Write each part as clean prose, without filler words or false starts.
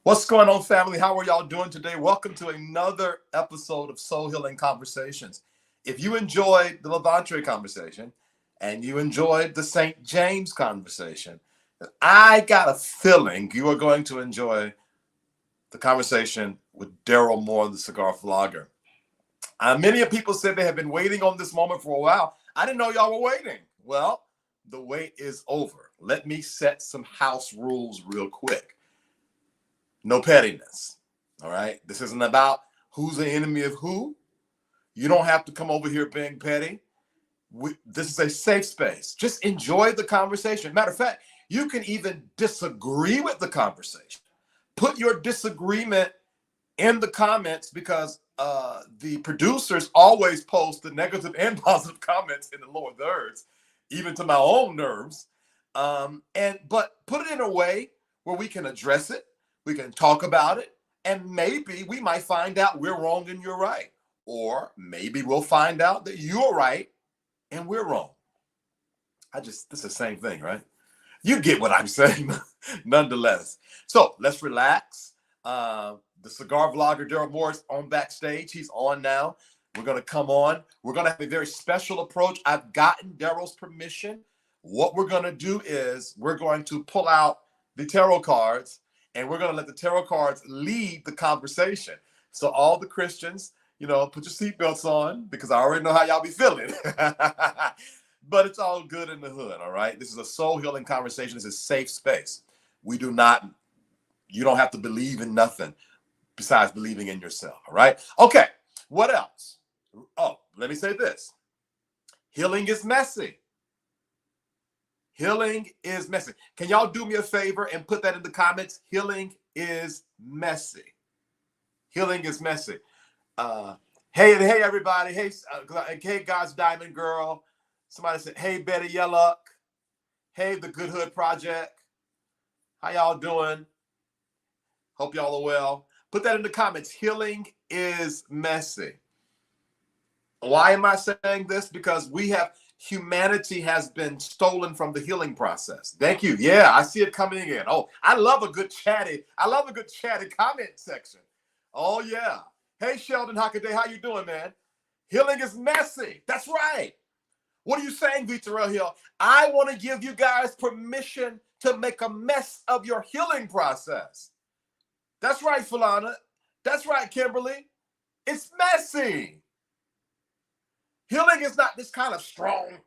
What's going on, family? How are y'all doing today? Welcome to another episode of Soul Healing Conversations. If you enjoyed the Levante conversation and you enjoyed the St. James conversation, I got a feeling you are going to enjoy the conversation with Darryl Moore, the cigar vlogger. Many of people said they have been waiting on this moment for a while. I didn't know y'all were waiting. Well, the wait is over. Let me set some house rules real quick. No pettiness. All right. This isn't about who's the enemy of who. You don't have to come over here being petty. This is a safe space. Just enjoy the conversation. Matter of fact, you can even disagree with the conversation. Put your disagreement in the comments because the producers always post the negative and positive comments in the lower thirds, even to my own nerves. But put it in a way where we can address it. We can talk about it, and maybe we might find out we're wrong and you're right. Or maybe we'll find out that you're right and we're wrong. It's the same thing, right? You get what I'm saying, nonetheless. So let's relax. The cigar vlogger, Darryl Moore, is on backstage. He's on now. We're going to come on. We're going to have a very special approach. I've gotten Darryl's permission. What we're going to do is we're going to pull out the tarot cards, and we're going to let the tarot cards lead the conversation. So all the Christians, put your seatbelts on because I already know how y'all be feeling. But it's all good in the hood, all right? This is a soul healing conversation. This is a safe space. You don't have to believe in nothing besides believing in yourself, all right? Okay, what else? Oh, let me say this. Healing is messy. Healing is messy. Can y'all do me a favor and put that in the comments? Healing is messy. Healing is messy. Hey, everybody. Hey, God's Diamond Girl. Somebody said, hey, Betty Yelluck. Hey, the Good Hood Project. How y'all doing? Hope y'all are well. Put that in the comments. Healing is messy. Why am I saying this? Because humanity has been stolen from the healing process. Thank you. Yeah, I see it coming in. Oh, I love a good chatty comment section. Oh, yeah. Hey, Sheldon Hockaday, how you doing, man? Healing is messy. That's right. What are you saying, Vitorel Hill? I want to give you guys permission to make a mess of your healing process. That's right, Falana. That's right, Kimberly. It's messy. Healing is not this kind of strong,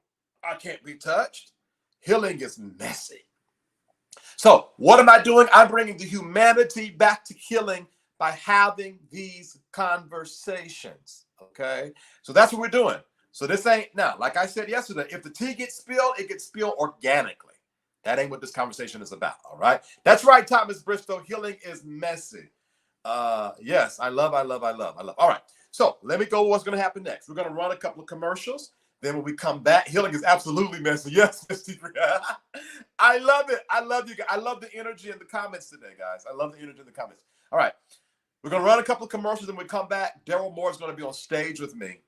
I can't be touched. Healing is messy. So what am I doing? I'm bringing the humanity back to healing by having these conversations, okay? So that's what we're doing. So this ain't, now, like I said yesterday, if the tea gets spilled, it gets spilled organically. That ain't what this conversation is about, all right? That's right, Thomas Bristow. Healing is messy. Yes, I love. All right, so let me go what's going to happen next. We're going to run a couple of commercials. Then when we come back, healing is absolutely messy. Yes, Mr. I love it. I love you guys. I love the energy in the comments today, guys. I love the energy in the comments. All right, we're going to run a couple of commercials. And when we come back, Darryl Moore is going to be on stage with me.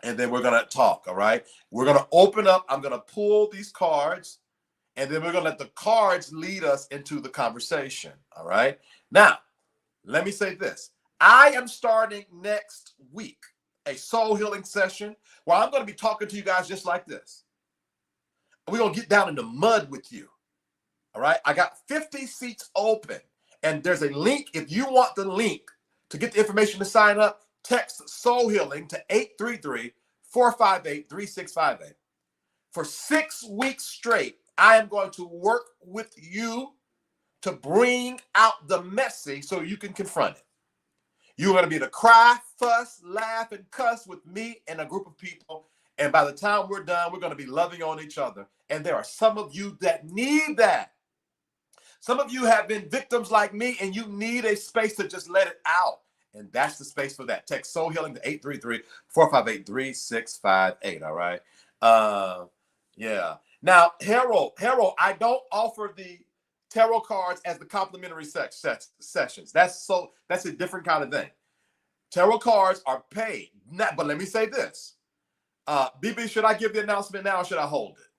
And then we're going to talk, all right? We're going to open up. I'm going to pull these cards. And then we're going to let the cards lead us into the conversation, all right? Now, let me say this. I am starting next week a soul healing session where I'm going to be talking to you guys just like this. We're going to get down in the mud with you, all right? I got 50 seats open, and there's a link. If you want the link to get the information to sign up, text Soul Healing to 833-458-3658. For 6 weeks straight, I am going to work with you to bring out the messy so you can confront it. You're going to be able to cry, fuss, laugh, and cuss with me and a group of people. And by the time we're done, we're going to be loving on each other. And there are some of you that need that. Some of you have been victims like me, and you need a space to just let it out. And that's the space for that. Text Soul Healing to 833-458-3658. All right. Yeah. Now, Harold, I don't offer the tarot cards as the complimentary sessions. That's a different kind of thing. Tarot cards are paid. But let me say this. BB, should I give the announcement now or should I hold it?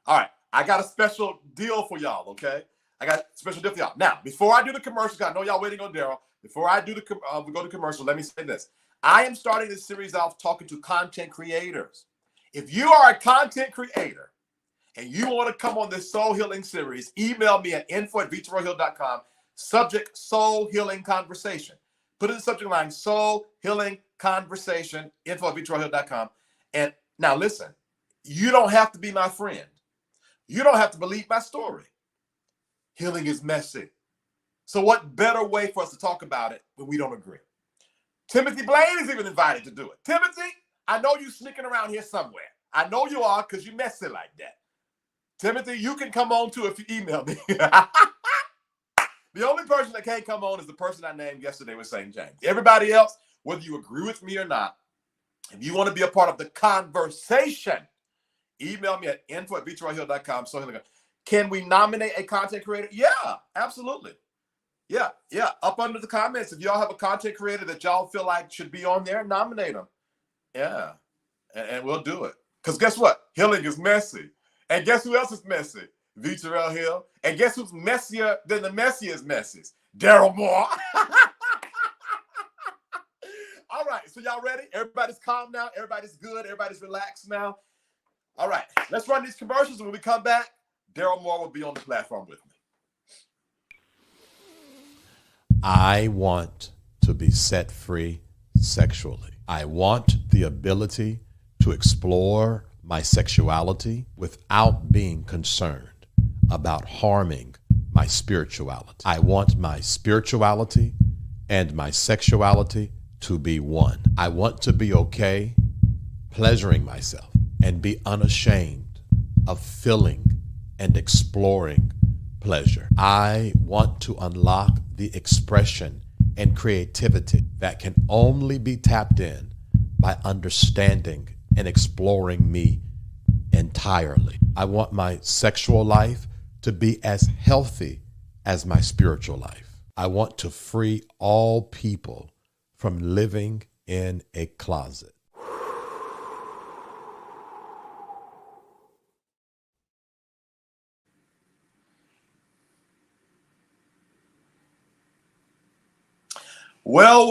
All right. I got a special deal for y'all, okay? I got a special deal for y'all. Now, before I do the commercials, I know y'all waiting on Daryl. Before I do we go to commercial, let me say this. I am starting this series off talking to content creators. If you are a content creator and you want to come on this soul healing series, email me at info@viceroyhill.com. Subject: soul healing conversation. Put in the subject line, soul healing conversation, info@viceroyhill.com. And now listen, you don't have to be my friend. You don't have to believe my story. Healing is messy. So what better way for us to talk about it when we don't agree? Timothy Blaine is even invited to do it. Timothy, I know you sneaking around here somewhere. I know you are because you messy like that. Timothy, you can come on too if you email me. The only person that can't come on is the person I named yesterday with St. James. Everybody else, whether you agree with me or not, if you want to be a part of the conversation, email me at info@viceroyhill.com. So can we nominate a content creator? Yeah, absolutely. Yeah. Up under the comments, if y'all have a content creator that y'all feel like should be on there, nominate them. Yeah, and we'll do it. Because guess what? Healing is messy. And guess who else is messy? Darryl Hill. And guess who's messier than the messiest messes? Darryl Moore. All right, so y'all ready? Everybody's calm now. Everybody's good. Everybody's relaxed now. All right, let's run these commercials. And when we come back, Darryl Moore will be on the platform with me. I want to be set free sexually. I want the ability to explore my sexuality without being concerned about harming my spirituality. I want my spirituality and my sexuality to be one. I want to be okay pleasuring myself and be unashamed of feeling and exploring pleasure. I want to unlock the expression and creativity that can only be tapped in by understanding and exploring me entirely. I want my sexual life to be as healthy as my spiritual life. I want to free all people from living in a closet. Well.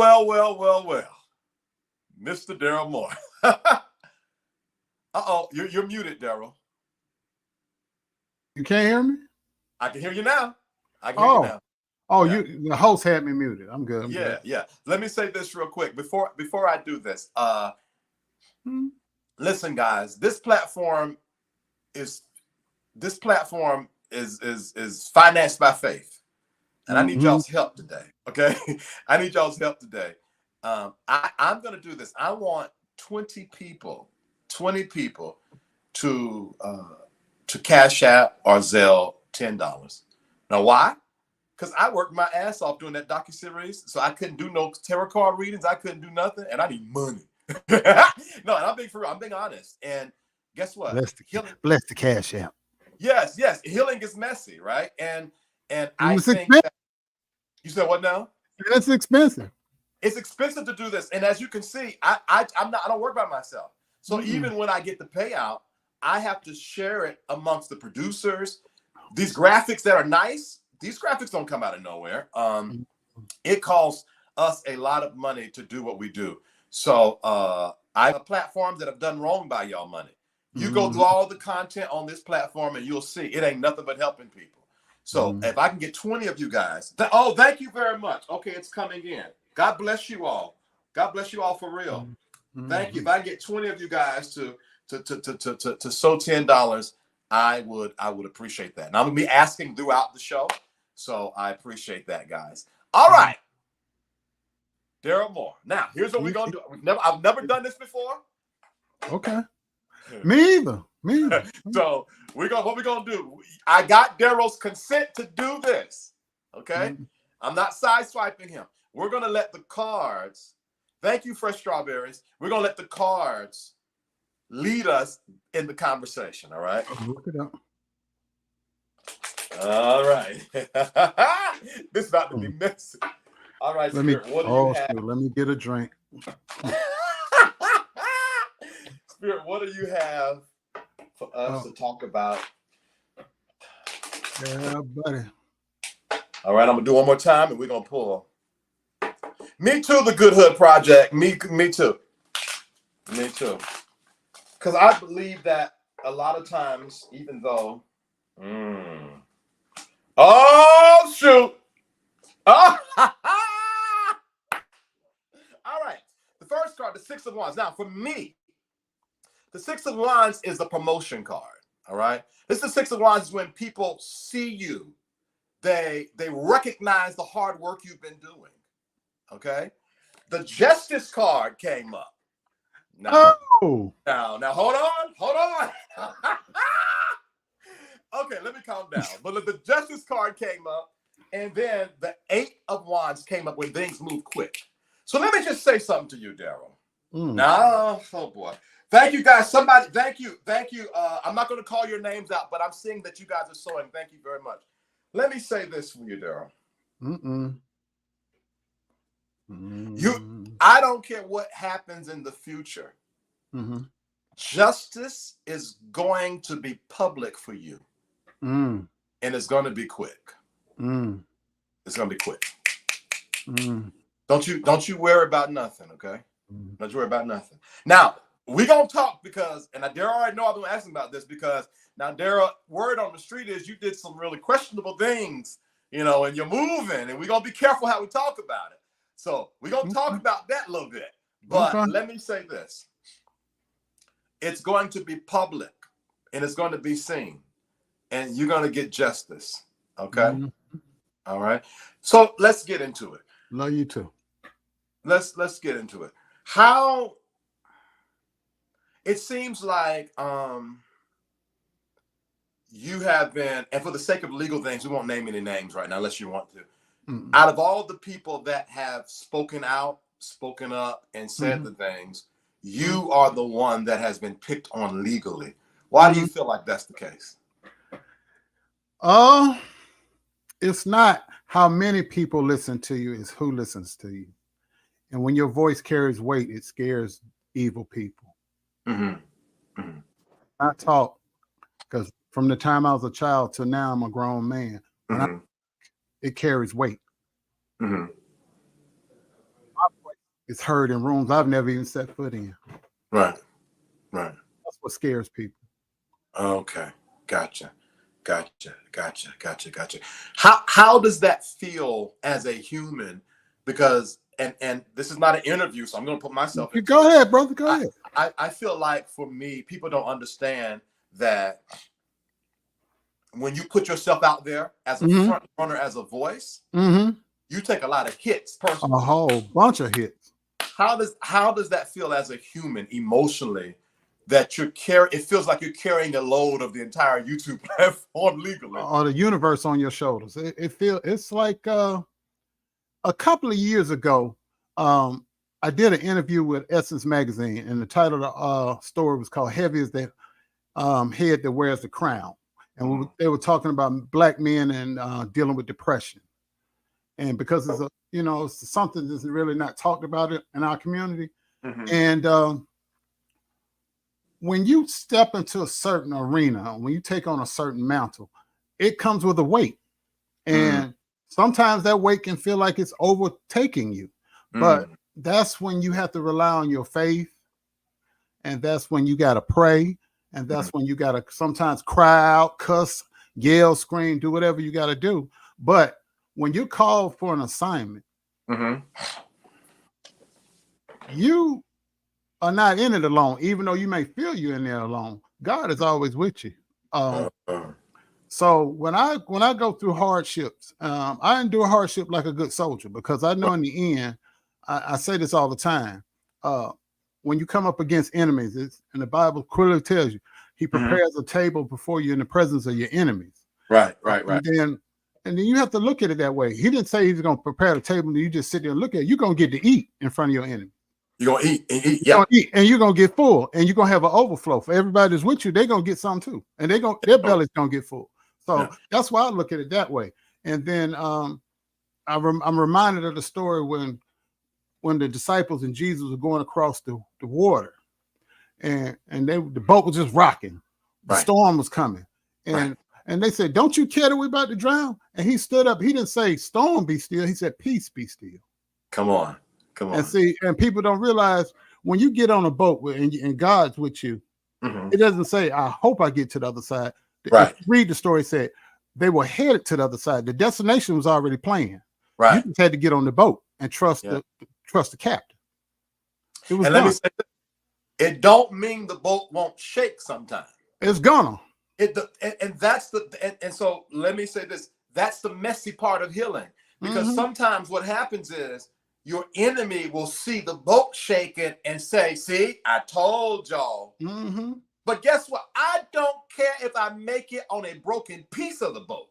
Mr. Darryl Moore. Uh-oh, you're muted, Daryl. You can't hear me? I can hear you now. I can hear you now. Oh, Yeah. the host had me muted. I'm good. Yeah. Let me say this real quick before I do this. Listen, guys, this platform is financed by faith. And I need y'all's help today. Okay. I need y'all's help today. I'm going to do this. I want 20 people to Cash App or Zelle $10. Now, why? Because I worked my ass off doing that docuseries, so I couldn't do no tarot card readings. I couldn't do nothing, and I need money. No, and I'm being for real. I'm being honest. And guess what? Bless the Cash App. Yes. Healing is messy, right? And I think that, you said what now? It's expensive. It's expensive to do this, and as you can see, I don't work by myself. So even when I get the payout, I have to share it amongst the producers. These graphics that are nice, these graphics don't come out of nowhere. It costs us a lot of money to do what we do. So I have platforms that have done wrong by y'all money. You go through all the content on this platform and you'll see it ain't nothing but helping people. So if I can get 20 of you guys, thank you very much. Okay, it's coming in. God bless you all. God bless you all for real. Thank you. If I get 20 of you guys to sow $10, I would appreciate that. And I'm gonna be asking throughout the show, so I appreciate that, guys. All right, Darryl Moore. Now here's what we're gonna do. I've never done this before. Okay. Me either. So what we're gonna do? I got Daryl's consent to do this. Okay, I'm not sideswiping him. We're gonna let the cards. Thank you, Fresh Strawberries. We're gonna let the cards lead us in the conversation. All right. Look it up. All right. This is about to be messy. All right, Spirit, what do you have? Let me get a drink. Spirit, what do you have for us to talk about? Yeah, buddy. All right, I'm gonna do one more time, and we're gonna pull. Me too, the Good Hood Project. Me too. Me too. Because I believe that a lot of times, even though, oh shoot, oh, all right. The first card, the Six of Wands. Now, for me, the Six of Wands is the promotion card. All right. This is the Six of Wands is when people see you, they recognize the hard work you've been doing. Okay. The Justice card came up. Now, now, hold on. Okay, let me calm down. But the Justice card came up, and then the Eight of Wands came up when things move quick. So let me just say something to you, Daryl. Now, oh boy. Thank you guys. Somebody, thank you. I'm not going to call your names out, but I'm seeing that you guys are sewing. Thank you very much. Let me say this for you, Daryl. I don't care what happens in the future. Justice is going to be public for you, and it's going to be quick. It's going to be quick. Don't you worry about nothing, okay? Don't you worry about nothing. Now we're gonna talk because, and Daryl already know I've been asking about this because now Daryl, word on the street is you did some really questionable things, and you're moving, and we're gonna be careful how we talk about it. So we're gonna talk about that a little bit. But let me say this: it's going to be public, and it's going to be seen, and you're gonna get justice. Okay. All right. So let's get into it. Love you too. Let's get into it. How it seems like you have been, and for the sake of legal things, we won't name any names right now unless you want to. Out of all the people that have spoken out, spoken up, and said the things, you are the one that has been picked on legally. Why do you feel like that's the case? It's not how many people listen to you, it's who listens to you. And when your voice carries weight, it scares evil people. I talk because from the time I was a child to now I'm a grown man. It carries weight. My voice is heard in rooms I've never even set foot in. Right. That's what scares people. Okay. Gotcha. How does that feel as a human? Because and this is not an interview, so I'm going to put myself in. Go ahead, brother. Go ahead. I feel like for me, people don't understand that when you put yourself out there as a front runner, as a voice, you take a lot of hits personally. A whole bunch of hits. How does that feel as a human emotionally? That it feels like you're carrying a load of the entire YouTube platform legally, or the universe on your shoulders. It's like a couple of years ago, I did an interview with Essence Magazine, and the title of the story was called "Heavy is the Head That Wears the Crown," and they were talking about Black men and dealing with depression, and because it's it's something that's really not talked about in our community, and when you step into a certain arena, when you take on a certain mantle, it comes with a weight. And sometimes that weight can feel like it's overtaking you. But that's when you have to rely on your faith. And that's when you got to pray. And that's when you got to sometimes cry out, cuss, yell, scream, do whatever you got to do. But when you call for an assignment, you are not in it alone, even though you may feel you're in there alone. God is always with you. So when I go through hardships, I endure hardship like a good soldier, because I know in the end, I say this all the time. When you come up against enemies, and the Bible clearly tells you, He prepares a table before you in the presence of your enemies. Right. And then you have to look at it that way. He didn't say He's going to prepare the table and you just sit there and look at it. You're going to get to eat in front of your enemy. You're gonna eat and eat, you're gonna eat, and you're gonna get full, and you're gonna have an overflow. For everybody that's with you, they're gonna get something too, and their belly's gonna get full. So that's why I look at it that way. And then I'm reminded of the story when the disciples and Jesus were going across the water, and the boat was just rocking. The storm was coming, and And they said, don't you care that we're about to drown? And he stood up. He didn't say storm be still. He said peace be still. Come on. And see, and people don't realize when you get on a boat and God's with you, it doesn't say, I hope I get to the other side. Right. Read the story, said they were headed to the other side. The destination was already planned. Right. You just had to get on the boat and trust the captain. It was and let me say this, it don't mean the boat won't shake sometimes. It's gonna. And so let me say this, that's the messy part of healing, because sometimes what happens is your enemy will see the boat shaking and say, see, I told y'all. But guess what? I don't care if I make it on a broken piece of the boat,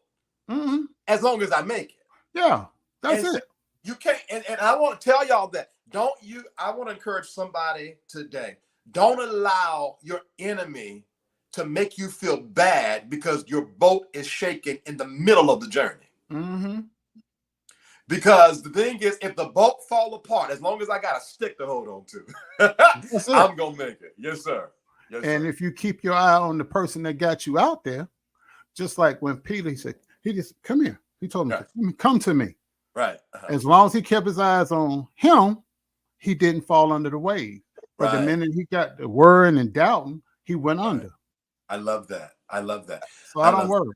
as long as I make it. Yeah, that's it. You can't, and I want to tell y'all that I want to encourage somebody today. Don't allow your enemy to make you feel bad because your boat is shaking in the middle of the journey. Because the thing is, if the boat fall apart, as long as I got a stick to hold on to, I'm going to make it. Yes, sir. Yes, and sir. if you keep your eye on the person that got you out there, just like when Peter, he said, he just, come here. He told him, come to me. Right. As long as he kept his eyes on him, he didn't fall under the wave. But the minute he got the worrying and doubting, he went under. I love that. I love that. So I don't worry.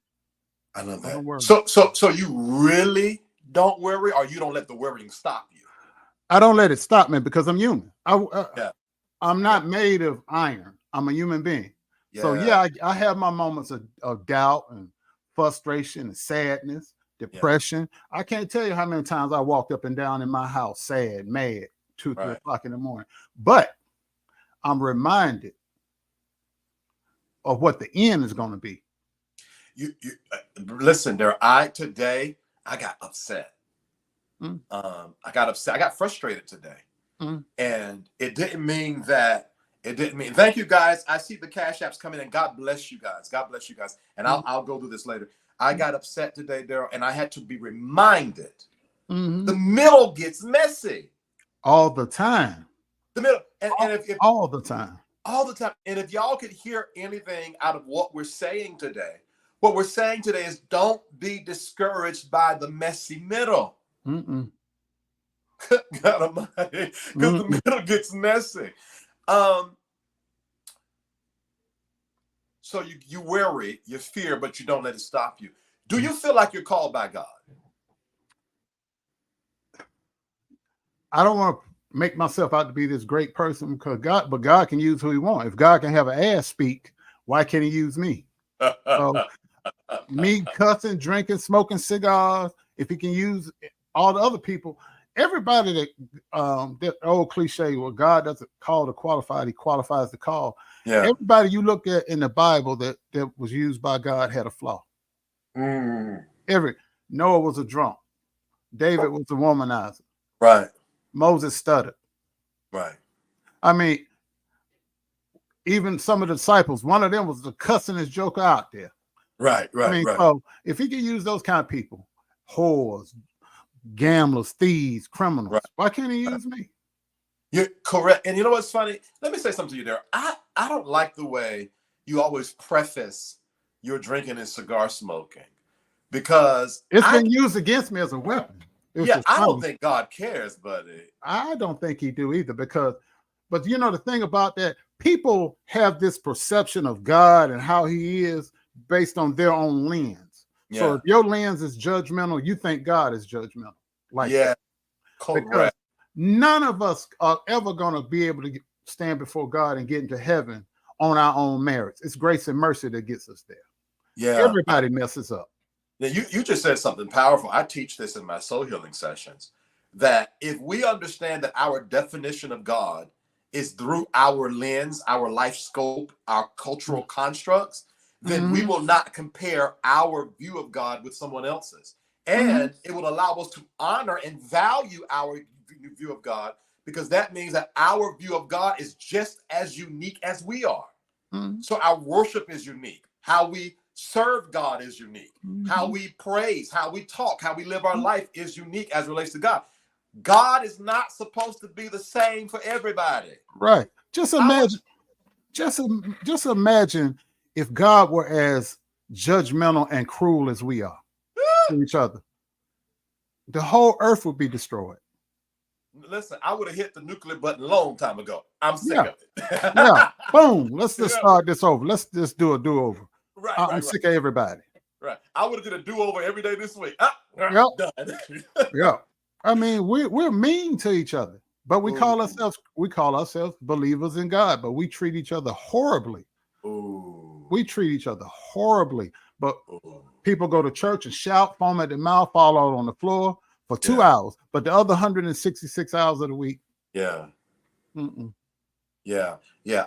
I love that. I don't worry. So you really don't worry, or you don't let the worrying stop you? I don't let it stop me because I'm human. I'm not made of iron. I'm a human being. Yeah. So yeah, I have my moments of doubt and frustration and sadness, depression. I can't tell you how many times I walked up and down in my house, sad, mad, 2, 3 o'clock in the morning. But I'm reminded of what the end is going to be. You listen there. Today I got upset. I got upset. I got frustrated today, and it didn't mean that. It didn't mean. Thank you guys. I see the cash apps coming in. God bless you guys. God bless you guys. And I'll go through this later. I got upset today, Daryl, and I had to be reminded. The middle gets messy all the time. The middle, and if all the time. All the time. And if y'all could hear anything out of what we're saying today, what we're saying today is don't be discouraged by the messy middle. God Almighty, because the middle gets messy. So you worry, you fear, but you don't let it stop you. Do you feel like you're called by God? I don't want to make myself out to be this great person because God can use who he wants. If God can have an ass speak, why can't he use me? So, me cussing, drinking, smoking cigars, if he can use all the other people, everybody that old cliche, well, God doesn't call the qualified, he qualifies the call. Yeah. Everybody you look at in the Bible that was used by God had a flaw. Noah was a drunk. David was a womanizer. Right. Moses stuttered. Right. I mean, even some of the disciples, one of them was the cussing his joker out there. Right. I mean, so if he can use those kind of people, whores, gamblers, thieves, criminals, why can't he use me? You're correct. And you know what's funny? Let me say something to you there. I don't like the way you always preface your drinking and cigar smoking, because it's been used against me as a weapon. I don't think God cares, buddy. I don't think he do either, but you know, the thing about that, people have this perception of God and how he is based on their own lens. Yeah. So if your lens is judgmental, you think God is judgmental. Correct. None of us are ever going to be able to stand before God and get into heaven on our own merits. It's grace and mercy that gets us there. Yeah. Everybody messes up. Now, you just said something powerful. I teach this in my soul healing sessions, that if we understand that our definition of God is through our lens, our life scope, our cultural constructs, then we will not compare our view of God with someone else's. And it will allow us to honor and value our view of God, because that means that our view of God is just as unique as we are. So our worship is unique. How we serve God is unique. How we praise, how we talk, how we live our life is unique as it relates to God. God is not supposed to be the same for everybody. Right. Just imagine, just imagine if God were as judgmental and cruel as we are to each other, the whole earth would be destroyed. Listen, I would have hit the nuclear button a long time ago. I'm sick of it. Yeah. Boom. Let's just start this over. Let's just do a do-over. I'm sick of everybody. Right. I would have did a do-over every day this week. Yep. Done. Yeah. I mean, we're mean to each other, but we call ourselves believers in God, but we treat each other horribly. Ooh. We treat each other horribly. But people go to church and shout, foam at the mouth, fall out on the floor for 2 hours. But the other 166 hours of the week. Yeah. Mm-mm. Yeah.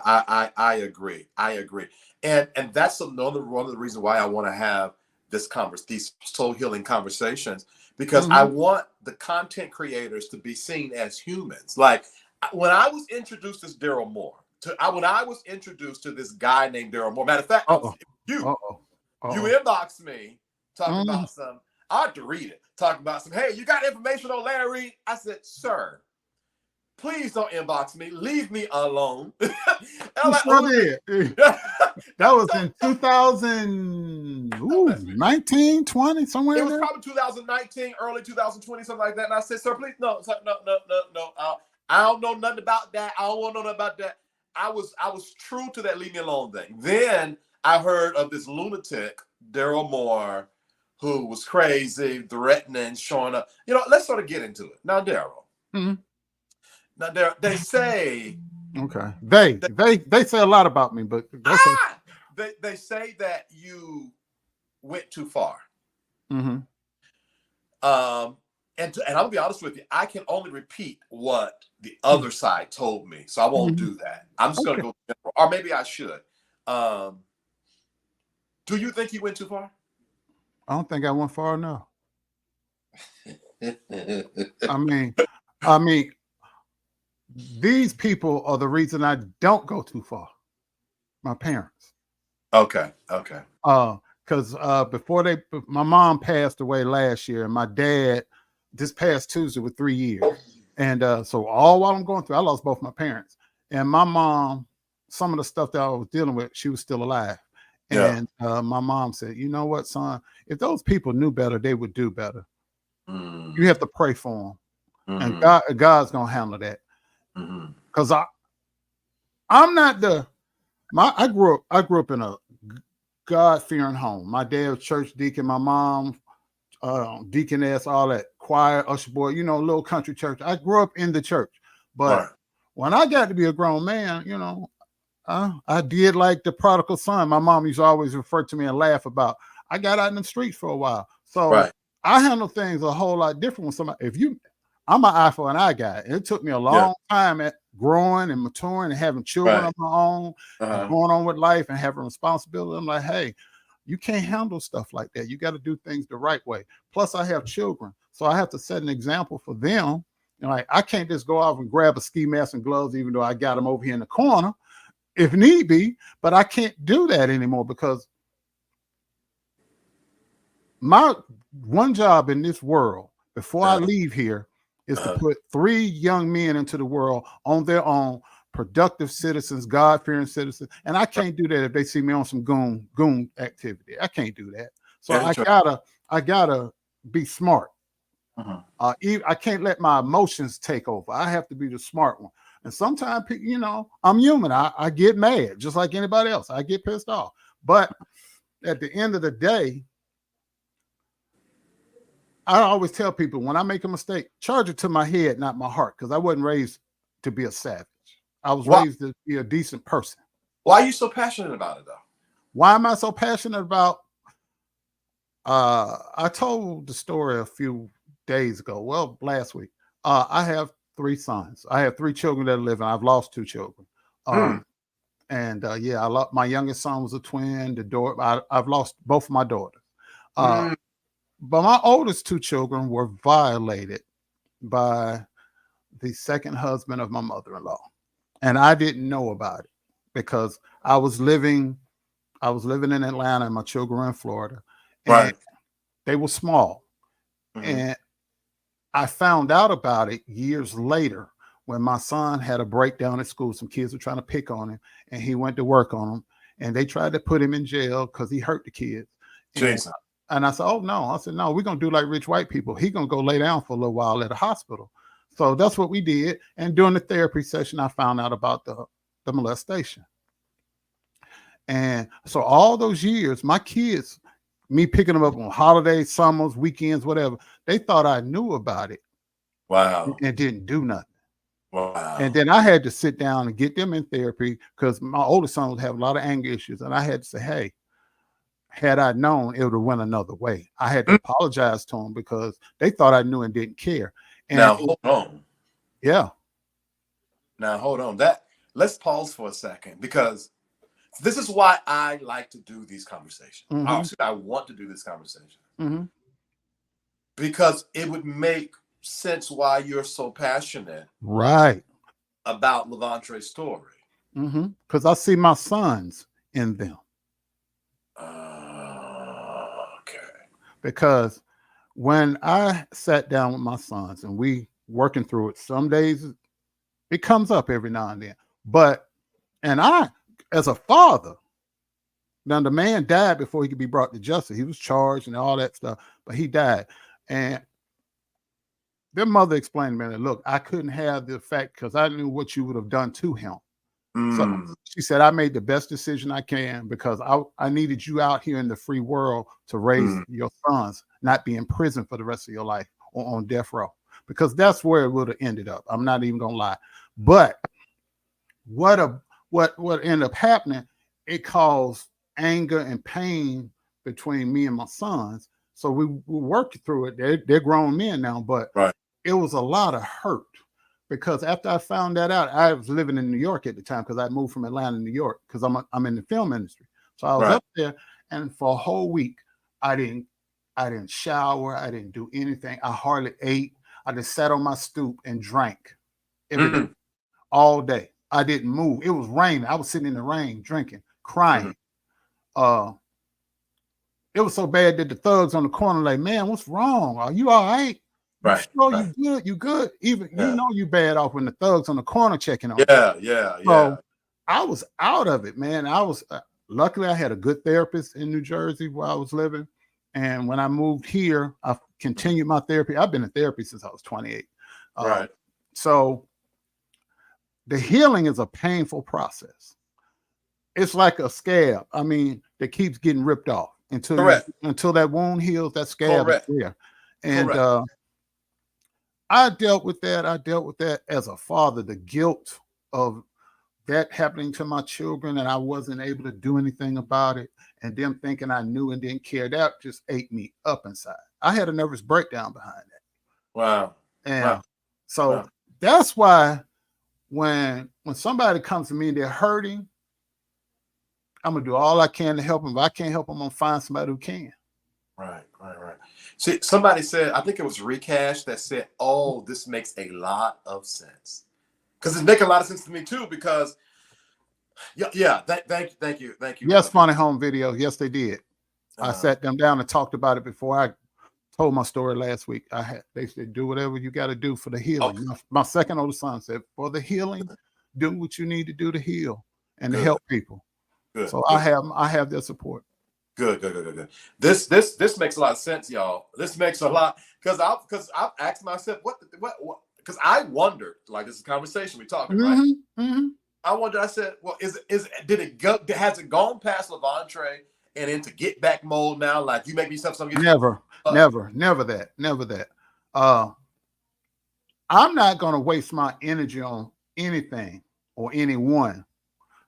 I agree. And that's another one of the reasons why I want to have these soul healing conversations, because I want the content creators to be seen as humans. Like when I was introduced as Daryl Moore, when I was introduced to this guy named Daryl Moore. Matter of fact, you inboxed me talking about some. I had to read it. Talking about some. Hey, you got information on Larry Reed? I said, sir, please don't inbox me. Leave me alone. That was in 2019, 20, somewhere. It was probably 2019, early 2020, something like that. And I said, sir, please, no. I don't know nothing about that. I don't want to know nothing about that. I was true to that leave me alone thing. Then I heard of this lunatic, Darryl Moore, who was crazy, threatening, showing up. Let's sort of get into it. Now, Daryl. Mm-hmm. Now, they say. Okay. They say a lot about me, but they say that you went too far. Mm-hmm. And I'm gonna be honest with you, I can only repeat what the other side told me, so I won't do that. I'm just gonna go general, or maybe I should. Do you think you went too far? I don't think I went far enough. I mean, these people are the reason I don't go too far. My parents. Okay. Because my mom passed away last year, and my dad this past Tuesday with 3 years. And so all while I'm going through, I lost both my parents. And my mom, some of the stuff that I was dealing with, she was still alive. And my mom said, you know what, son, if those people knew better, they would do better. You have to pray for them. And God's going to handle that. Because I'm not I grew up in a God-fearing home. My dad was church deacon, my mom, deaconess, all that, choir, usher boy, little country church. I grew up in the church. But when I got to be a grown man, I did like the prodigal son. My mom used to always refer to me and laugh about. I got out in the streets for a while. So I handle things a whole lot different with somebody. I'm an eye for an eye guy. It took me a long time at growing and maturing and having children of my own, and going on with life and having responsibility. I'm like, hey, you can't handle stuff like that. You got to do things the right way. Plus, I have children, so I have to set an example for them. Like, I can't just go off and grab a ski mask and gloves, even though I got them over here in the corner, if need be. But I can't do that anymore, because my one job in this world before I leave here is to put 3 young men into the world on their own, productive citizens, God-fearing citizens. And I can't do that if they see me on some goon activity. I can't do that. So I gotta be smart. I can't let my emotions take over. I have to be the smart one. And sometimes, I'm human. I get mad just like anybody else. I get pissed off. But at the end of the day, I always tell people, when I make a mistake, charge it to my head, not my heart, because I wasn't raised to be a savage. I was raised to be a decent person. Why are you so passionate about it, though? Why am I so passionate about? I told the story a few days ago. Well, last week. I have 3 sons. I have 3 children that are living. I've lost 2 children. And my youngest son was a twin. I've lost both of my daughters. But my oldest 2 children were violated by the second husband of my mother-in-law. And I didn't know about it because I was living in Atlanta and my children were in Florida. And they were small. And I found out about it years later when my son had a breakdown at school. Some kids were trying to pick on him, and he went to work on them. and they tried to put him in jail because he hurt the kids. Jason. And I said, oh no. I said, no, we're gonna do like rich white people. He's gonna go lay down for a little while at a hospital. So that's what we did. And during the therapy session, I found out about the molestation. And so all those years, my kids, me picking them up on holidays, summers, weekends, whatever, they thought I knew about it. Wow. And didn't do nothing. Wow. And then I had to sit down and get them in therapy because my oldest son was having a lot of anger issues. And I had to say, hey, had I known, it would have went another way. I had to apologize to them because they thought I knew and didn't care. And now hold on. Yeah. Now hold on. Let's pause for a second, because this is why I like to do these conversations. I want to do this conversation because it would make sense why you're so passionate, right, about Levantre's story. Because I see my sons in them. Okay. Because when I sat down with my sons and we working through it, some days it comes up every now and then. And I, as a father, now the man died before he could be brought to justice. He was charged and all that stuff, but he died. And their mother explained to me, look, I couldn't have the effect because I knew what you would have done to him. So she said, I made the best decision I can because I needed you out here in the free world to raise your sons, not be in prison for the rest of your life or on death row, because that's where it would have ended up. I'm not even gonna lie. But what ended up happening, it caused anger and pain between me and my sons. So we worked through it. They're grown men now, but it was a lot of hurt. Because after I found that out, I was living in New York at the time because I moved from Atlanta to New York because I'm in the film industry. So I was up there, and for a whole week, I didn't shower, I didn't do anything. I hardly ate. I just sat on my stoop and drank every day, all day. I didn't move. It was raining. I was sitting in the rain, drinking, crying. It was so bad that the thugs on the corner like, man, what's wrong? Are you all right? Right. You good. Even you know you bad off when the thugs on the corner checking on. Yeah. So I was out of it, man. I was luckily I had a good therapist in New Jersey where I was living, and when I moved here, I continued my therapy. I've been in therapy since I was 28. So the healing is a painful process. It's like a scab. I mean, that keeps getting ripped off until that wound heals. That scab is there, and I dealt with that. I dealt with that as a father, the guilt of that happening to my children, and I wasn't able to do anything about it, and them thinking I knew and didn't care. That just ate me up inside. I had a nervous breakdown behind that. Wow. And so that's why when somebody comes to me and they're hurting, I'm gonna do all I can to help them. If I can't help them, I'm gonna find somebody who can. Right. See, somebody said, I think it was Recash that said, oh, this makes a lot of sense. Because it's making a lot of sense to me too, because thank you. Yes, Funny Home Video. Yes, they did. I sat them down and talked about it before I told my story last week. They said, do whatever you got to do for the healing. Okay. My second oldest son said, for the healing, do what you need to do to heal and to help people. So I have their support. Good. This makes a lot of sense, y'all. This makes a lot, because I've asked myself what because I wondered, like, this is a conversation we're talking, right? I wondered. I said, well, has it gone past Levantre and into get back mode now? Like, you make yourself something. Never that. I'm not gonna waste my energy on anything or anyone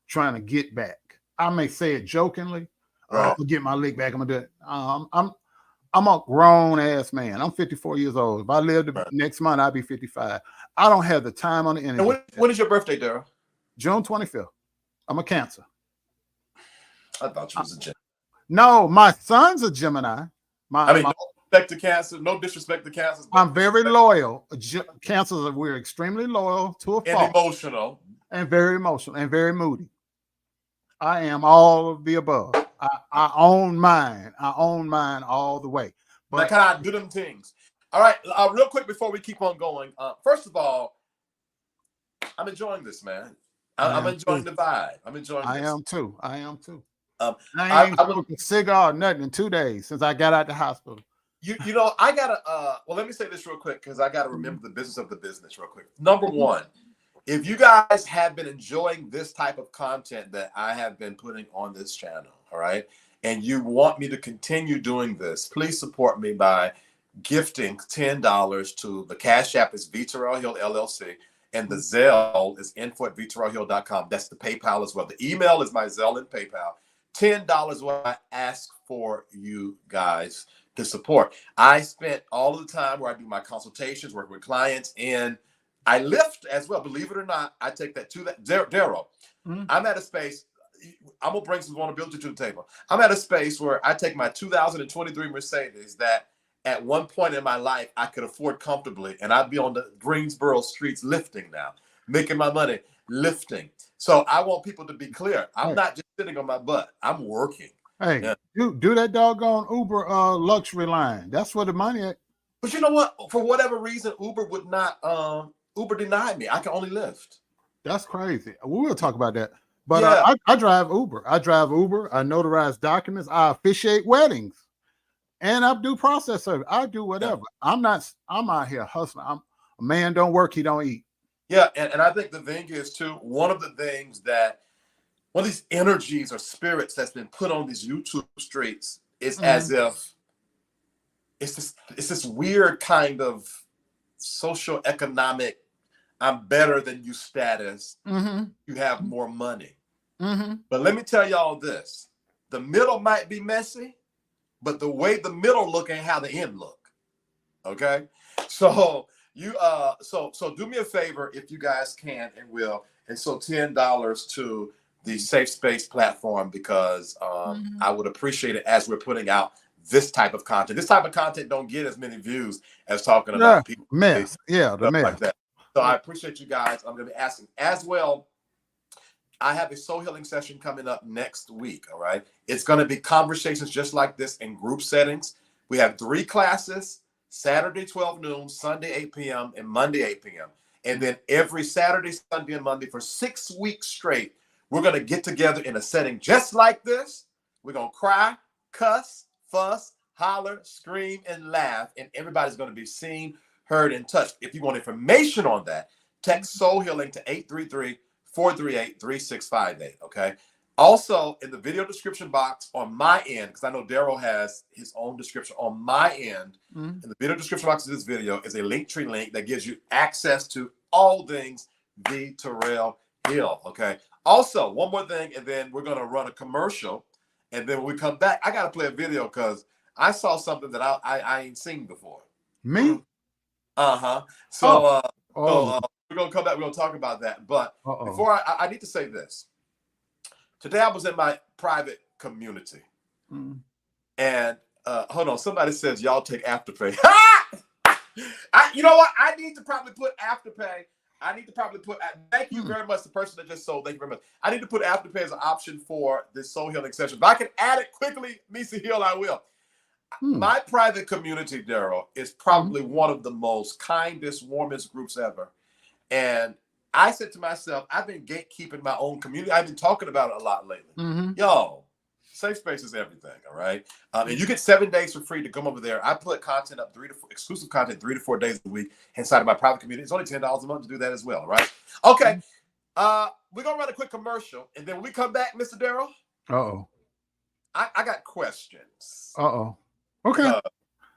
trying to get back. I may say it jokingly. I'll get my leg back. I'm gonna do it. I'm a grown ass man. I'm 54 years old. If I live next month, I'll be 55. I don't have the time on the energy. And when is your birthday, Daryl? June 25th. I'm a Cancer. I thought you was a Gemini. No, my son's a Gemini. No disrespect to Cancer. No disrespect to Cancer. I'm very loyal. Cancers, we're extremely loyal to a fault. And emotional. And very emotional and very moody. I am all of the above. I own mine. I own mine all the way. But can I do them things? All right, real quick before we keep on going. First of all, I'm enjoying this, man. I'm am too. enjoying the vibe. I'm enjoying I this. am too. I am too. Um, I ain't I would, smoked a cigar or nothing in 2 days since I got out the hospital. you know, I gotta. Well, let me say this real quick because I gotta remember the business of the business real quick. Number one, if you guys have been enjoying this type of content that I have been putting on this channel, all right, and you want me to continue doing this, please support me by gifting $10 to the Cash App is V Terrell Hill LLC, and the Zelle is info@vterrellhill.com. That's the PayPal as well. The email is my Zelle and PayPal. $10 what I ask for you guys to support. I spent all of the time where I do my consultations, work with clients, and I lift as well. Believe it or not, I take that to that. Daryl, I'm at a space. I'm gonna bring some vulnerability to the table. I'm at a space where I take my 2023 Mercedes that at one point in my life I could afford comfortably, and I'd be on the Greensboro streets lifting now, making my money lifting. So I want people to be clear. I'm not just sitting on my butt. I'm working. Hey, do that doggone Uber luxury line. That's where the money at. But you know what? For whatever reason, Uber would not. Uber denied me. I can only lift. That's crazy. We will talk about that. But Yeah. I drive Uber. I notarize documents. I officiate weddings, and I do process service. I do whatever. Yeah. I'm out here hustling. A man don't work, he don't eat. Yeah, and I think the thing is too. One of these energies or spirits that's been put on these YouTube streets is as if it's this weird kind of social economic, I'm better than you status. You have more money. But let me tell y'all this: the middle might be messy, but the way the middle look ain't how the end look. Okay, so you so do me a favor if you guys can and will, and so $10 to the SafeSpace platform because I would appreciate it as we're putting out this type of content. This type of content don't get as many views as talking about people. Mess. Yeah, the mess. Like that. So I appreciate you guys. I'm going to be asking as well. I have a soul healing session coming up next week. All right. It's going to be conversations just like this in group settings. We have 3 classes, Saturday, 12 noon, Sunday, 8 p.m., and Monday, 8 p.m. And then every Saturday, Sunday, and Monday for 6 weeks straight, we're going to get together in a setting just like this. We're going to cry, cuss, fuss, holler, scream, and laugh. And everybody's going to be seen, heard, and touched. If you want information on that, text Soul Healing to 833-438-3658. Okay. Also, in the video description box on my end, because I know Daryl has his own description on my end, in the video description box of this video is a Linktree link that gives you access to all things the Terrell Hill. Okay. Also, one more thing, and then we're going to run a commercial. And then when we come back, I got to play a video because I saw something that I ain't seen before. Me? So, we're going to come back. We're going to talk about that. But before I need to say this. Today I was in my private community. And hold on. Somebody says y'all take Afterpay. You know what? I need to probably put Afterpay. Thank you very much, the person that just sold. Thank you very much. I need to put Afterpay as an option for this soul healing session. If I can add it quickly, Misa Hill, I will. My private community, Daryl, is probably one of the most kindest, warmest groups ever. And I said to myself, I've been gatekeeping my own community. I've been talking about it a lot lately. Yo, SafeSpace is everything, all right? And you get 7 days for free to come over there. I put content up, exclusive content 3 to 4 days a week inside of my private community. It's only $10 a month to do that as well, all right? Okay, we're going to run a quick commercial. And then when we come back, Mr. Daryl, I got questions. Okay.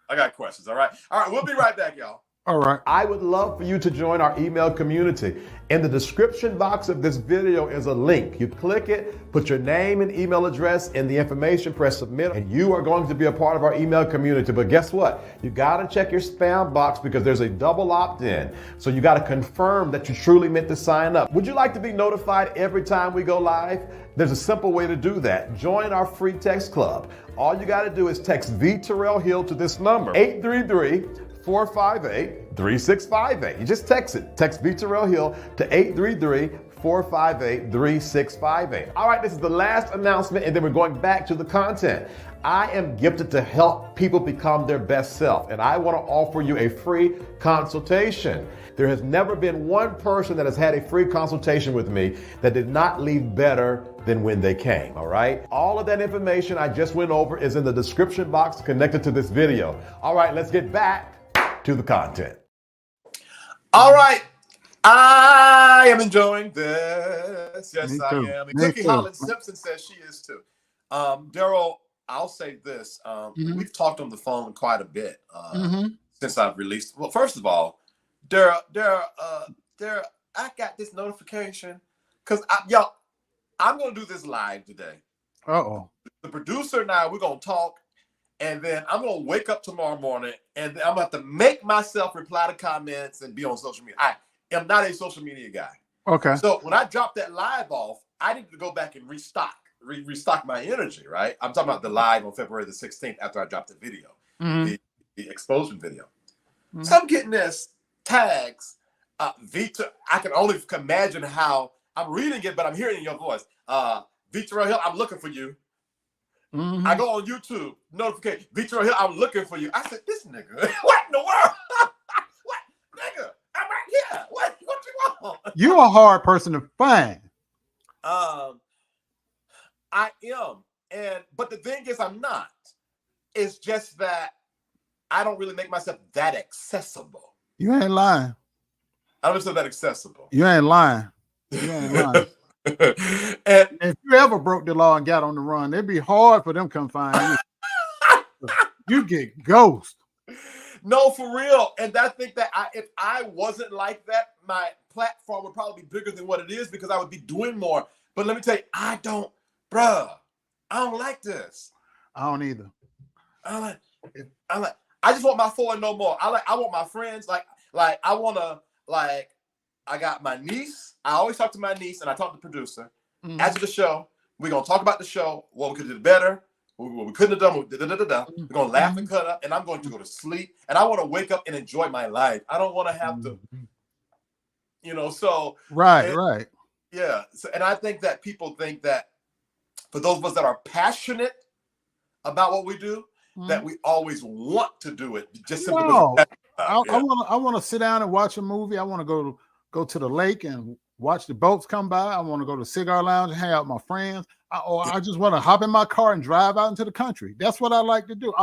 I got questions, all right? All right, we'll be right back, y'all. All right. I would love for you to join our email community. In the description box of this video is a link. You click it, put your name and email address in the information, press submit, and you are going to be a part of our email community. But guess what? You got to check your spam box because there's a double opt-in. So you got to confirm that you truly meant to sign up. Would you like to be notified every time we go live? There's a simple way to do that. Join our free text club. All you got to do is text V Terrell Hill to this number, 833 833-458-3658. You just text it. Text V. Terrell Hill to 833-458-3658. All right, this is the last announcement, and then we're going back to the content. I am gifted to help people become their best self, and I want to offer you a free consultation. There has never been one person that has had a free consultation with me that did not leave better than when they came, all right? All of that information I just went over is in the description box connected to this video. All right, let's get back to the content. All right. I am enjoying this. Yes, I am. And Cookie Holland Simpson says she is too. Daryl, I'll say this. We've talked on the phone quite a bit since I've released. Well, first of all, Daryl, I got this notification because I'm going to do this live today. Uh-oh. The producer and I, we're going to talk, and then I'm going to wake up tomorrow morning, and I'm going to have to make myself reply to comments and be on social media. I am not a social media guy. Okay. So when I dropped that live off, I need to go back and restock my energy, right? I'm talking about the live on February the 16th after I dropped the video, the exposure video. So I'm getting this tags, Vita. I can only imagine how I'm reading it, but I'm hearing it in your voice. Vita Hill, I'm looking for you. I go on YouTube, notification. Vita Hill, I'm looking for you. I said, this nigga, what in the world? What, nigga? I'm right here. What you want? You're a hard person to find. I am, but the thing is, I'm not. It's just that I don't really make myself that accessible. You ain't lying. I don't say that accessible. You ain't lying. You ain't lying. And if you ever broke the law and got on the run, it'd be hard for them to come find you. You get ghost. No, for real. And I think that if I wasn't like that, my platform would probably be bigger than what it is because I would be doing more. But let me tell you, I don't like this. I don't either. I just want my 4 and no more. I want my friends. I got my niece. I always talk to my niece, and I talk to the producer. After the show, we're gonna talk about the show, what we could do better, what we couldn't have done. We're gonna laugh and cut up, and I'm going to go to sleep. And I want to wake up and enjoy my life. I don't want to have to, So right. Yeah. So, and I think that people think that for those of us that are passionate about what we do, that we always want to do it. Just simply I want to sit down and watch a movie. I want to go to the lake and watch the boats come by. I want to go to cigar lounge and hang out with my friends. I just want to hop in my car and drive out into the country. That's what I like to do.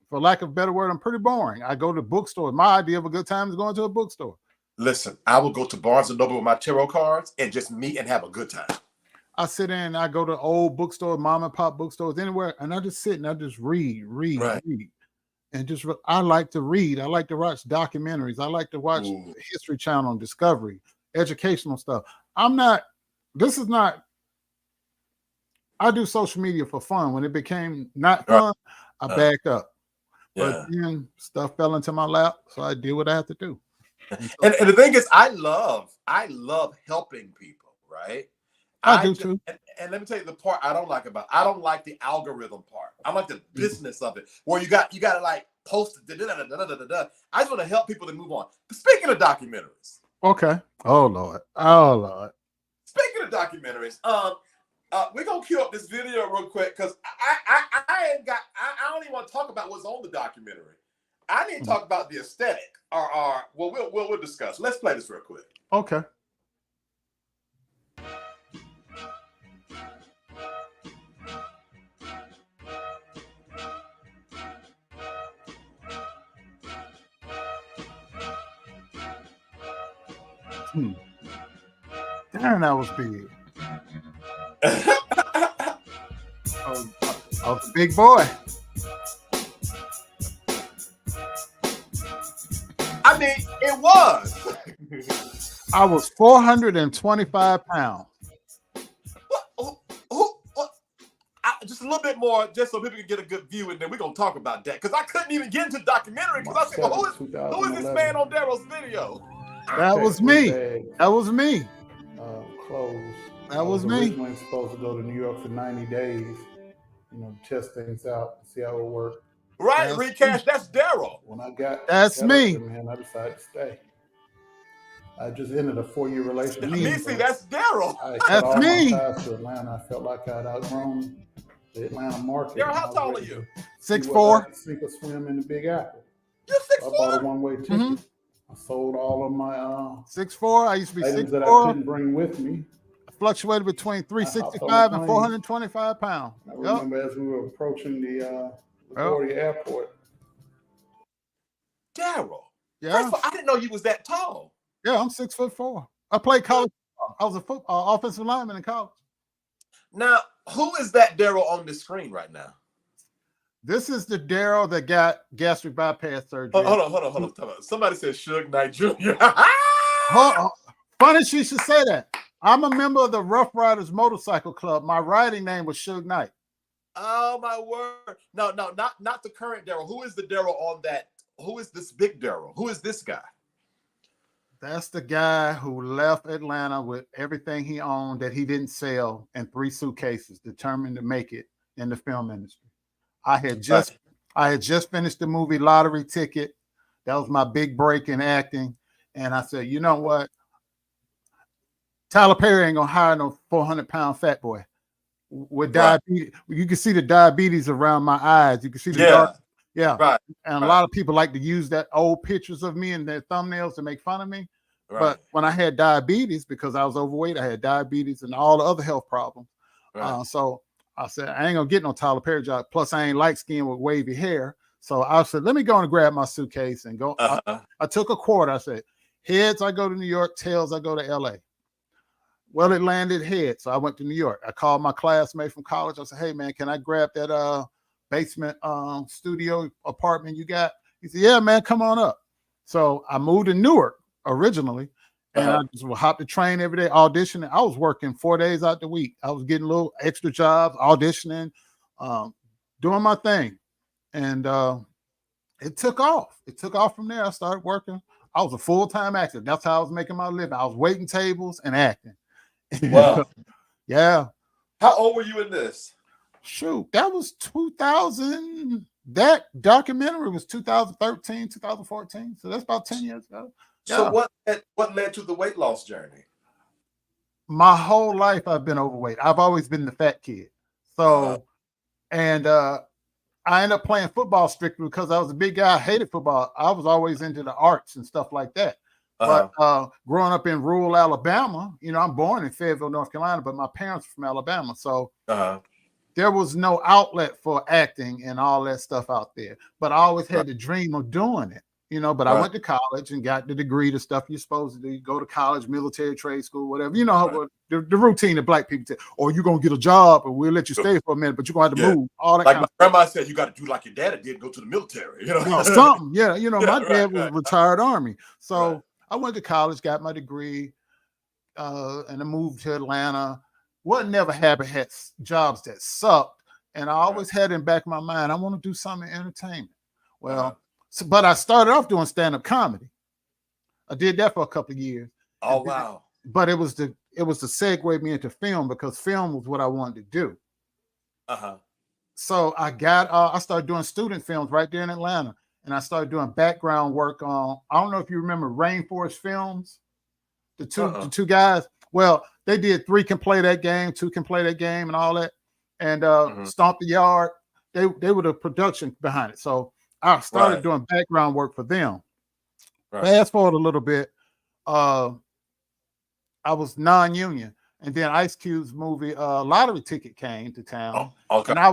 For lack of a better word, I'm pretty boring. I go to bookstores. My idea of a good time is going to a bookstore. Listen, I will go to Barnes and Noble with my tarot cards and just meet and have a good time. I sit in, I go to old bookstores, mom and pop bookstores, anywhere, and I just sit and I just read. And I like to read. I like to watch documentaries. I like to watch History Channel and Discovery, educational stuff. I do social media for fun. When it became not fun, I backed up. But then stuff fell into my lap, so I did what I had to do. And the thing is, I love helping people, right? I do too. And let me tell you the part I don't like the algorithm part. I like the business of it, where you got to like post it. I just want to help people to move on. But speaking of documentaries. Okay. Oh Lord. Speaking of documentaries, we're gonna cue up this video real quick because I don't even want to talk about what's on the documentary. I need to talk about the aesthetic. We'll discuss. Let's play this real quick. Okay. Darn, that was big. I was a big boy. I mean, it was. I was 425 pounds. Just a little bit more, just so people can get a good view, and then we're going to talk about that. Because I couldn't even get into the documentary because I said, well, who is this man on Daryl's video? That was me. That was me. Closed. That was me. I was supposed to go to New York for 90 days, test things out, see how it would work. Right, Recash, that's Daryl. When I got That's set me. up there, man, I decided to stay. I just ended a 4-year relationship. Me. See, that's Daryl. I cut That's all my me. ties to Atlanta. I felt like I'd outgrown the Atlanta market. Daryl, and how I was tall are ready you? to see 6'4". whether I could sink or swim in the Big Apple. You're So I bought a 6'4"? one-way ticket. I sold all of my 6'4". I used to be items that I 6'4". couldn't bring with me. Fluctuated between hopped on the 365 and plane. 425 pounds. I Yep. remember as we were approaching the LaGuardia airport. Daryl. Yeah. First of all, I didn't know you was that tall. Yeah, I'm 6'4". I played college football. I was a football offensive lineman in college. Now, who is that Daryl on the screen right now? This is the Daryl that got gastric bypass surgery. Hold on. Somebody said Suge Knight Jr. Funny she should say that. I'm a member of the Rough Riders Motorcycle Club. My riding name was Suge Knight. Oh my word! No, not the current Daryl. Who is the Daryl on that? Who is this big Daryl? Who is this guy? That's the guy who left Atlanta with everything he owned that he didn't sell and 3 suitcases, determined to make it in the film industry. I had just finished the movie Lottery Ticket. That was my big break in acting. And I said, you know what? Tyler Perry ain't gonna hire no 400-pound fat boy with diabetes. You can see the diabetes around my eyes. You can see the dark. Yeah. Right. And a lot of people like to use that old pictures of me in their thumbnails to make fun of me. Right. But when I had diabetes, because I was overweight, I had diabetes and all the other health problems. Right. So I said, I ain't gonna get no Tyler Perry job. Plus, I ain't light skinned with wavy hair. So I said, let me go and grab my suitcase and go. I took a quarter. I said, heads, I go to New York. Tails, I go to LA. Well, it landed heads. So I went to New York. I called my classmate from college. I said, hey, man, can I grab that basement studio apartment you got? He said, yeah, man, come on up. So I moved to Newark originally. And I just would hop the train every day, auditioning. I was working 4 days out the week. I was getting little extra jobs, auditioning, doing my thing. And it took off. It took off from there. I started working. I was a full-time actor. That's how I was making my living. I was waiting tables and acting. Wow. Yeah. How old were you in this? Shoot, that was 2000. That documentary was 2013, 2014. So that's about 10 years ago. Yeah. So what led to the weight loss journey? My whole life I've been overweight. I've always been the fat kid. So, and I ended up playing football strictly because I was a big guy. I hated football. I was always into the arts and stuff like that. But growing up in rural Alabama, you know, I'm born in Fayetteville, North Carolina, but my parents are from Alabama. So there was no outlet for acting and all that stuff out there. But I always had the dream of doing it, you know, but I went to college and got the degree, the stuff you're supposed to do. You go to college, military, trade school, whatever. You know how the routine that black people say, or you're going to get a job and we'll let you stay for a minute, but you're going to have to move. All that like kind my grandma said, you got to do like your daddy did, go to the military. You know, something. Yeah, you know, my dad was retired Army. So I went to college, got my degree, and I moved to Atlanta. What never happened, had jobs that sucked. And I always had in the back of my mind, I want to do something in entertainment. Well, but I started off doing stand-up comedy. I did that for a couple of years. Oh, wow. But it was to segue me into film because film was what I wanted to do. So I started doing student films right there in Atlanta. And I started doing background work on, I don't know if you remember Rainforest Films, the two guys. Well, they did 3 Can Play That Game, 2 Can Play That Game and all that. And Stomp the Yard. They were the production behind it. So I started doing background work for them. Fast forward a little bit. I was non-union. And then Ice Cube's movie Lottery Ticket came to town. And I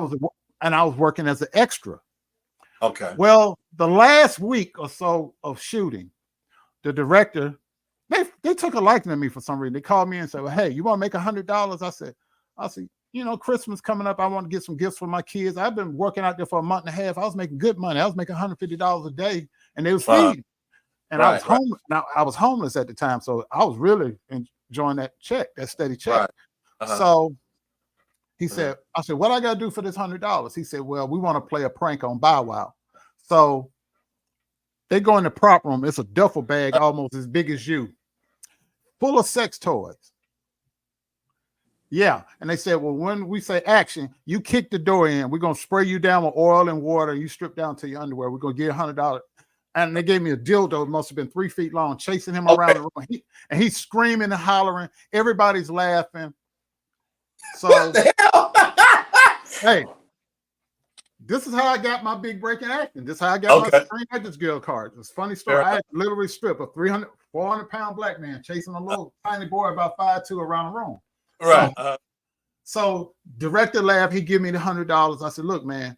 was working as an extra. Okay. Well, the last week or so of shooting, the director, they took a liking to me for some reason. They called me and said, well, hey, you want to make $100? I said, you know, Christmas coming up. I want to get some gifts for my kids. I've been working out there for a month and a half. I was making good money. I was making $150 a day and they was feeding. And I was homeless. Now I was homeless at the time. So I was really enjoying that check, that steady check. So he said, I said, what I got to do for this $100? He said, well, we want to play a prank on Bow Wow. So they go in the prop room. It's a duffel bag almost as big as you, full of sex toys. Yeah. And they said, well, when we say action, you kick the door in. We're going to spray you down with oil and water. You strip down to your underwear. We're going to give you $100. And they gave me a dildo. It must have been 3 feet long, chasing him around the room. And he's screaming and hollering. Everybody's laughing. So, What the hell? hey, this is how I got my big break in acting. This is how I got my Screen Actors Guild card. It's a funny story. I had to literally strip a 400-pound black man chasing a little tiny boy about 5'2" around the room. Right. So director laughed. He give me the $100. I said, look, man,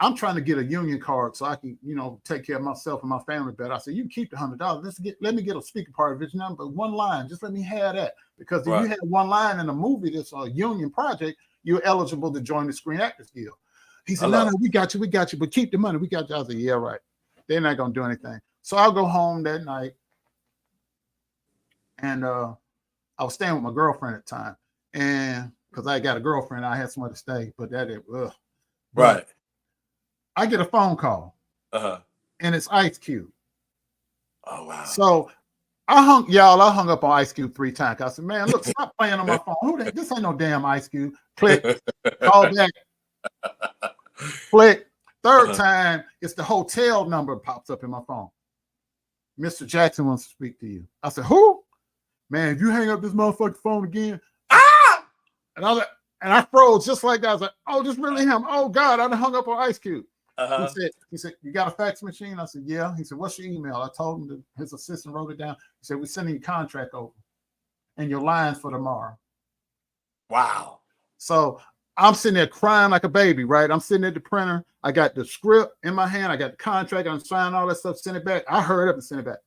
I'm trying to get a union card so I can, take care of myself and my family better. I said, you can keep the $100. Let me get a speaking part of it. But one line, just let me have that. Because if you had one line in a movie that's a union project, you're eligible to join the Screen Actors Guild. He said, no, we got you, but keep the money. We got you. I said, yeah, right. They're not going to do anything. So I'll go home that night. And I was staying with my girlfriend at the time. And because I got a girlfriend, I had somewhere to stay, but right. I get a phone call, and it's Ice Cube. Oh wow! So I hung up on Ice Cube 3 times. I said, "Man, look, stop playing on my phone. This ain't no damn Ice Cube." Click, call back. Click. Third time, it's the hotel number pops up in my phone. Mr. Jackson wants to speak to you. I said, "Who? Man, if you hang up this motherfucking phone again." And I froze just like that. I was like, "Oh, this really him? Oh God, I done hung up on Ice Cube." He said, "You got a fax machine?" I said, "Yeah." He said, "What's your email?" I told him his assistant wrote it down. He said, "We're sending your contract over and your lines for tomorrow." Wow. So I'm sitting there crying like a baby, right? I'm sitting at the printer. I got the script in my hand. I got the contract. I'm signing all that stuff, send it back. I hurried up and sent it back.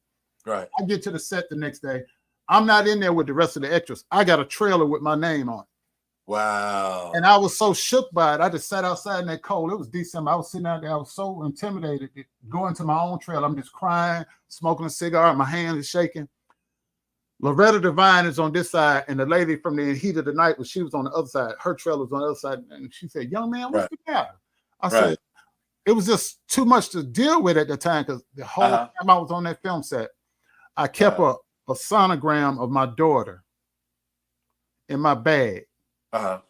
Right. I get to the set the next day. I'm not in there with the rest of the extras. I got a trailer with my name on it. Wow. And I was so shook by it. I just sat outside in that cold. It was December. I was sitting out there. I was so intimidated going to my own trail. I'm just crying, smoking a cigar. My hand is shaking. Loretta Devine is on this side, and the lady from the Heat of the Night, she was on the other side. Her trailer was on the other side. And she said, "Young man, what's the matter?" I said, it was just too much to deal with at the time because the whole time I was on that film set, I kept a sonogram of my daughter in my bag.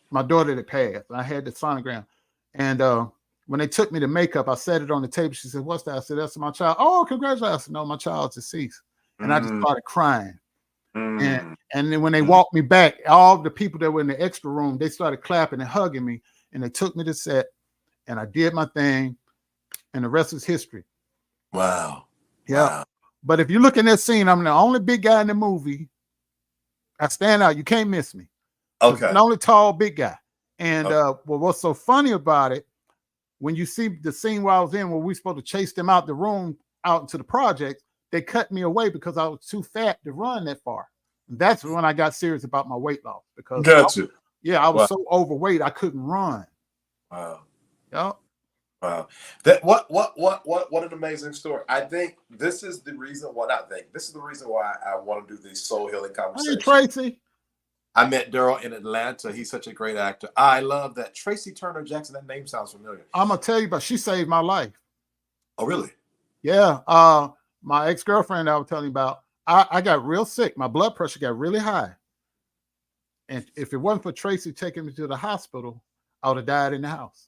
My daughter that passed. I had the sonogram. And when they took me to makeup, I set it on the table. She said, "What's that?" I said, "That's my child." "Oh, congratulations." I said, "No, my child's deceased." And I just started crying. And then when they walked me back, all the people that were in the extra room, they started clapping and hugging me. And they took me to set. And I did my thing. And the rest is history. Wow. Yeah. Wow. But if you look in that scene, I'm the only big guy in the movie. I stand out. You can't miss me. Okay. I'm the only tall, big guy. And what's so funny about it, when you see the scene where I was in, where we supposed to chase them out the room, out into the project, they cut me away because I was too fat to run that far. And that's when I got serious about my weight loss. Because I was so overweight I couldn't run. Wow. Yeah. Wow. That what an amazing story. I think this is the reason this is the reason why I want to do these soul healing conversations. Hey, Tracy. I met Daryl in Atlanta. He's such a great actor. I love that. Tracy Turner Jackson. That name sounds familiar. I'm gonna tell you about. She saved my life. Oh, really? Yeah. My ex-girlfriend I was telling you about. I got real sick. My blood pressure got really high. And if it wasn't for Tracy taking me to the hospital, I would have died in the house.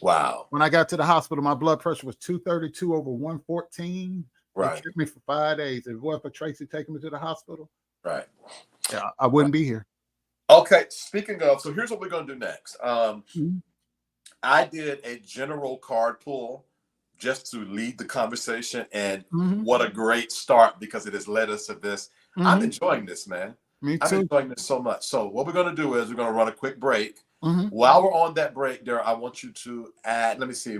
Wow. When I got to the hospital, my blood pressure was 232 over 114. Right. It kept me for 5 days. If it wasn't for Tracy taking me to the hospital, right, yeah, I wouldn't be here. Okay. Speaking of, so here's what we're going to do next. I did a general card pull just to lead the conversation, and what a great start, because it has led us to this. I'm enjoying this, man. Me too. I'm enjoying this so much. So what we're going to do is we're going to run a quick break. While we're on that break, Daryl, I want you to add, let me see,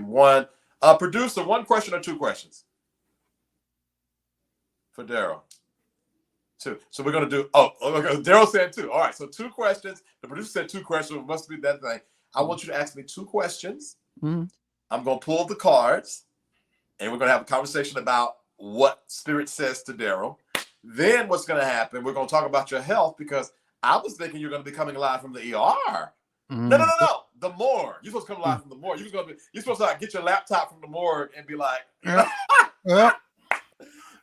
producer, 1 question or 2 questions for Daryl. 2. So we're going to do, Daryl said 2. All right, so 2 questions. The producer said 2 questions. It must be that thing. I want you to ask me 2 questions. I'm going to pull the cards, and we're going to have a conversation about what Spirit says to Daryl. Then what's going to happen, we're going to talk about your health, because I was thinking you're going to be coming live from the ER. No. The morgue. You're supposed to come live from the morgue. You're supposed to get your laptop from the morgue and be like,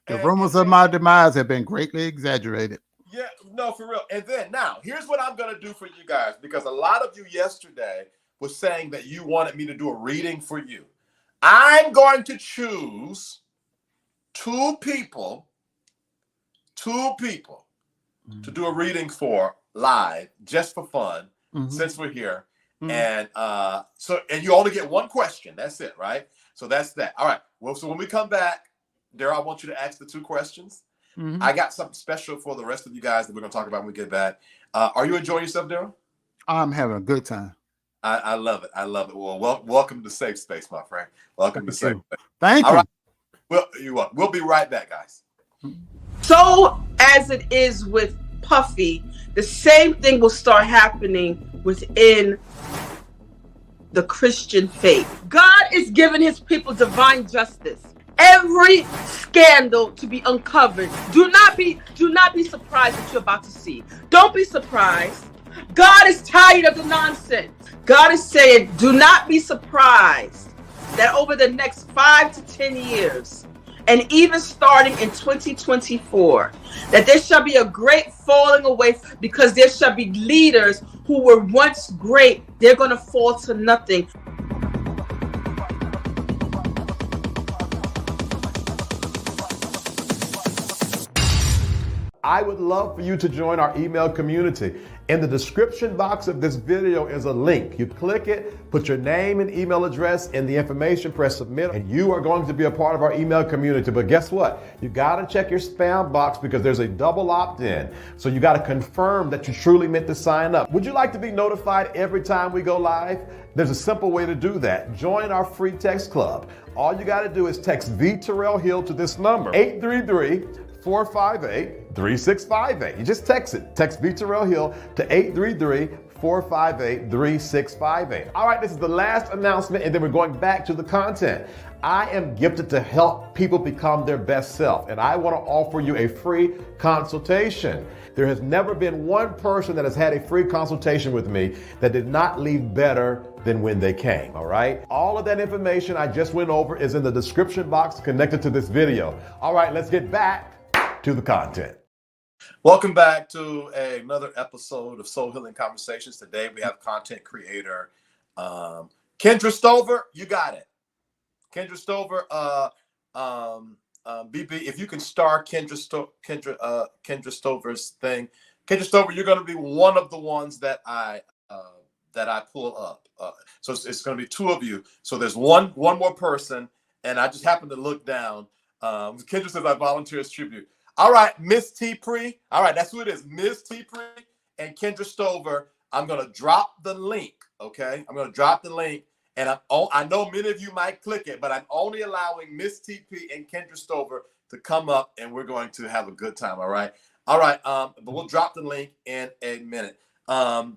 The rumors of my demise have been greatly exaggerated. Yeah, no, for real. And then now, here's what I'm going to do for you guys, because a lot of you yesterday was saying that you wanted me to do a reading for you. I'm going to choose two people to do a reading for live, just for fun, since we're here. And and you only get one question. That's it, right? So that's that. All right. Well, so when we come back, Daryl, I want you to ask the two questions. I got something special for the rest of you guys that we're going to talk about when we get back. Are you enjoying yourself, Daryl? I'm having a good time. I love it. I love it. Well, welcome to Safe Space, my friend. Welcome to Safe Space. Thank All you. right. Well, you're welcome. We'll be right back, guys. So as it is with Puffy, the same thing will start happening within the Christian faith. God is giving his people divine justice. Every scandal to be uncovered. Do not be surprised what you're about to see. Don't be surprised. God is tired of the nonsense. God is saying, do not be surprised that over the next 5 to 10 years, and even starting in 2024, that there shall be a great falling away, because there shall be leaders who were once great. They're going to fall to nothing. I would love for you to join our email community. In the description box of this video is a link. You click it, put your name and email address in the information, press submit, and you are going to be a part of our email community. But guess what? You got to check your spam box, because there's a double opt-in. So you got to confirm that you truly meant to sign up. Would you like to be notified every time we go live? There's a simple way to do that. Join our free text club. All you got to do is text V Terrell Hill to this number, 833-458-3658. You just text it. Text V Terrell Hill to 833-458-3658. All right, this is the last announcement, and then we're going back to the content. I am gifted to help people become their best self, and I want to offer you a free consultation. There has never been one person that has had a free consultation with me that did not leave better than when they came, all right? All of that information I just went over is in the description box connected to this video. All right, let's get back to the content. Welcome back to another episode of Soul Healing Conversations. Today we have content creator Kendra Stover. You got it. Kendra Stover, BP, if you can star Kendra Stover's thing. Kendra Stover, you're going to be one of the ones that I pull up. So it's going to be two of you. So there's one more person, and I just happened to look down. Kendra says I volunteer as tribute. All right, Miss T. Pre. All right, that's who it is. Miss T. Pre and Kendra Stover. I'm going to drop the link, okay? I'm going to drop the link. And I know many of you might click it, but I'm only allowing Miss TP and Kendra Stover to come up, and we're going to have a good time, all right? All right, but we'll drop the link in a minute. Let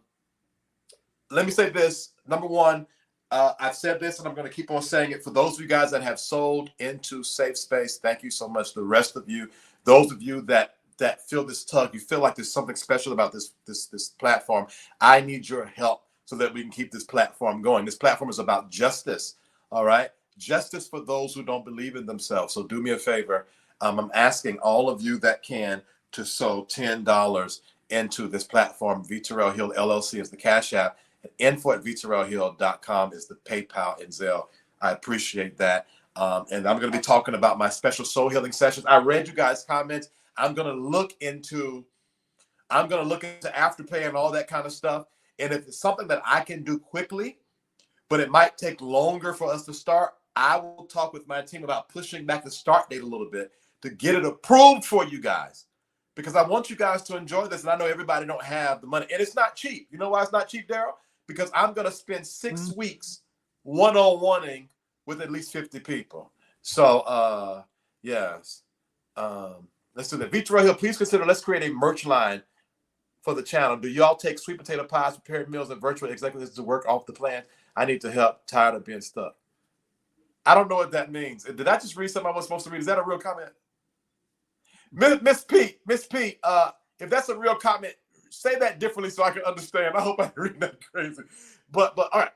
me say this. Number one, I've said this, and I'm going to keep on saying it. For those of you guys that have sold into Safe Space, thank you so much. The rest of you, those of you that feel this tug, you feel like there's something special about this platform, I need your help so that we can keep this platform going. This platform is about justice, all right? Justice for those who don't believe in themselves. So do me a favor. I'm asking all of you that can to sow $10 into this platform. V Terrell Hill LLC is the Cash App. And info@vterrellhill.com is the PayPal and Zelle. I appreciate that. And I'm going to be talking about my special soul healing sessions. I read you guys' comments. I'm going to look into Afterpay and all that kind of stuff. And if it's something that I can do quickly, but it might take longer for us to start, I will talk with my team about pushing back the start date a little bit to get it approved for you guys. Because I want you guys to enjoy this. And I know everybody don't have the money. And it's not cheap. You know why it's not cheap, Daryl? Because I'm going to spend 6 weeks one-on-oneing with at least 50 people. So, yes. Let's do that. Vitra Hill, please consider, let's create a merch line for the channel. Do y'all take sweet potato pies, prepared meals, and virtual executives to work off the plan? I need to help. Tired of being stuck. I don't know what that means. Did I just read something I was supposed to read? Is that a real comment? Miss P, if that's a real comment, say that differently so I can understand. I hope I read that crazy. But all right.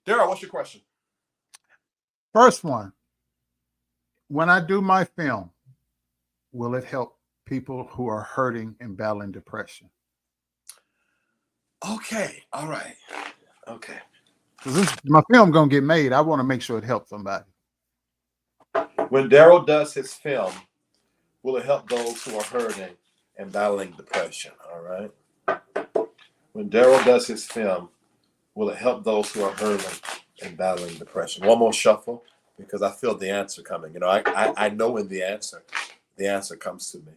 Daryl, what's your question? First one. When I do my film, will it help people who are hurting and battling depression. Okay. All right. Okay. Because my film gonna get made. I want to make sure it helps somebody. When Daryl does his film, will it help those who are hurting and battling depression? All right. When Daryl does his film, will it help those who are hurting and battling depression? One more shuffle, because I feel the answer coming. You know, I know when the answer comes to me.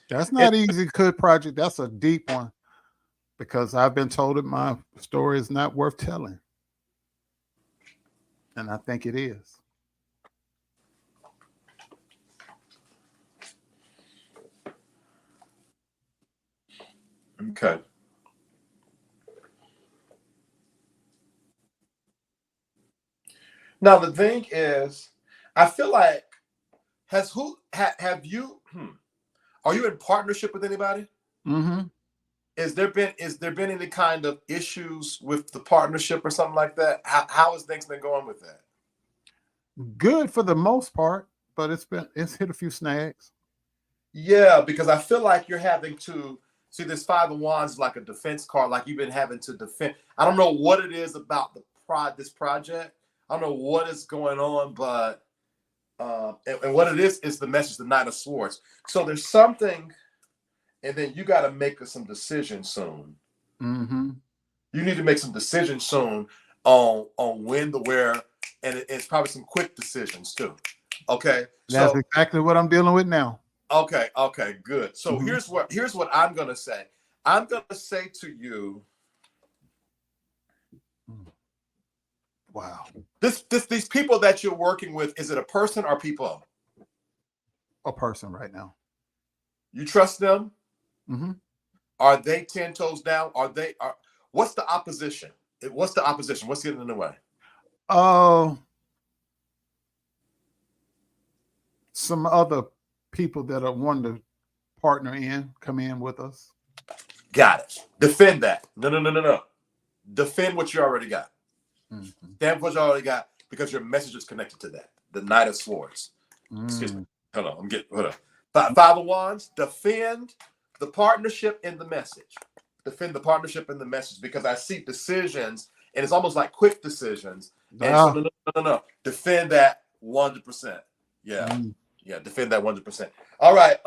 That's not easy, good project. That's a deep one, because I've been told that my story is not worth telling, and I think it is. Okay. Now the thing is, I feel like have you are you in partnership with anybody? Mm-hmm. Is there been any kind of issues with the partnership or something like that? How has things been going with that? Good for the most part, but it's hit a few snags. Yeah, because I feel like you're having to see this Five of Wands is like a defense card, like you've been having to defend. I don't know what it is about this project. I don't know what is going on, but and what it is the message, the Knight of Swords. So there's something, and then you got to make some decisions soon. Mm-hmm. You need to make some decisions soon on when, the where, and it's probably some quick decisions too. Okay, That's so exactly what I'm dealing with now. okay, good. So Mm-hmm. here's what I'm gonna say. I'm gonna say to you, Wow. these people that you're working with, is it a person or people? A person right now. You trust them? Mm-hmm. Are they 10 toes down? What's the opposition? What's the opposition? What's getting in the way? Some other people that are wanting to come in with us. Got it. Defend that. No. Defend what you already got. Mm-hmm. Stand for what you already got, because your message is connected to that. The Knight of Swords. Excuse me. Hold on. Five of Wands. Defend the partnership in the message. Defend the partnership in the message, because I see decisions, and it's almost like quick decisions. And so no. Defend that 100%. Yeah. Mm. Yeah. Defend that 100%. All right.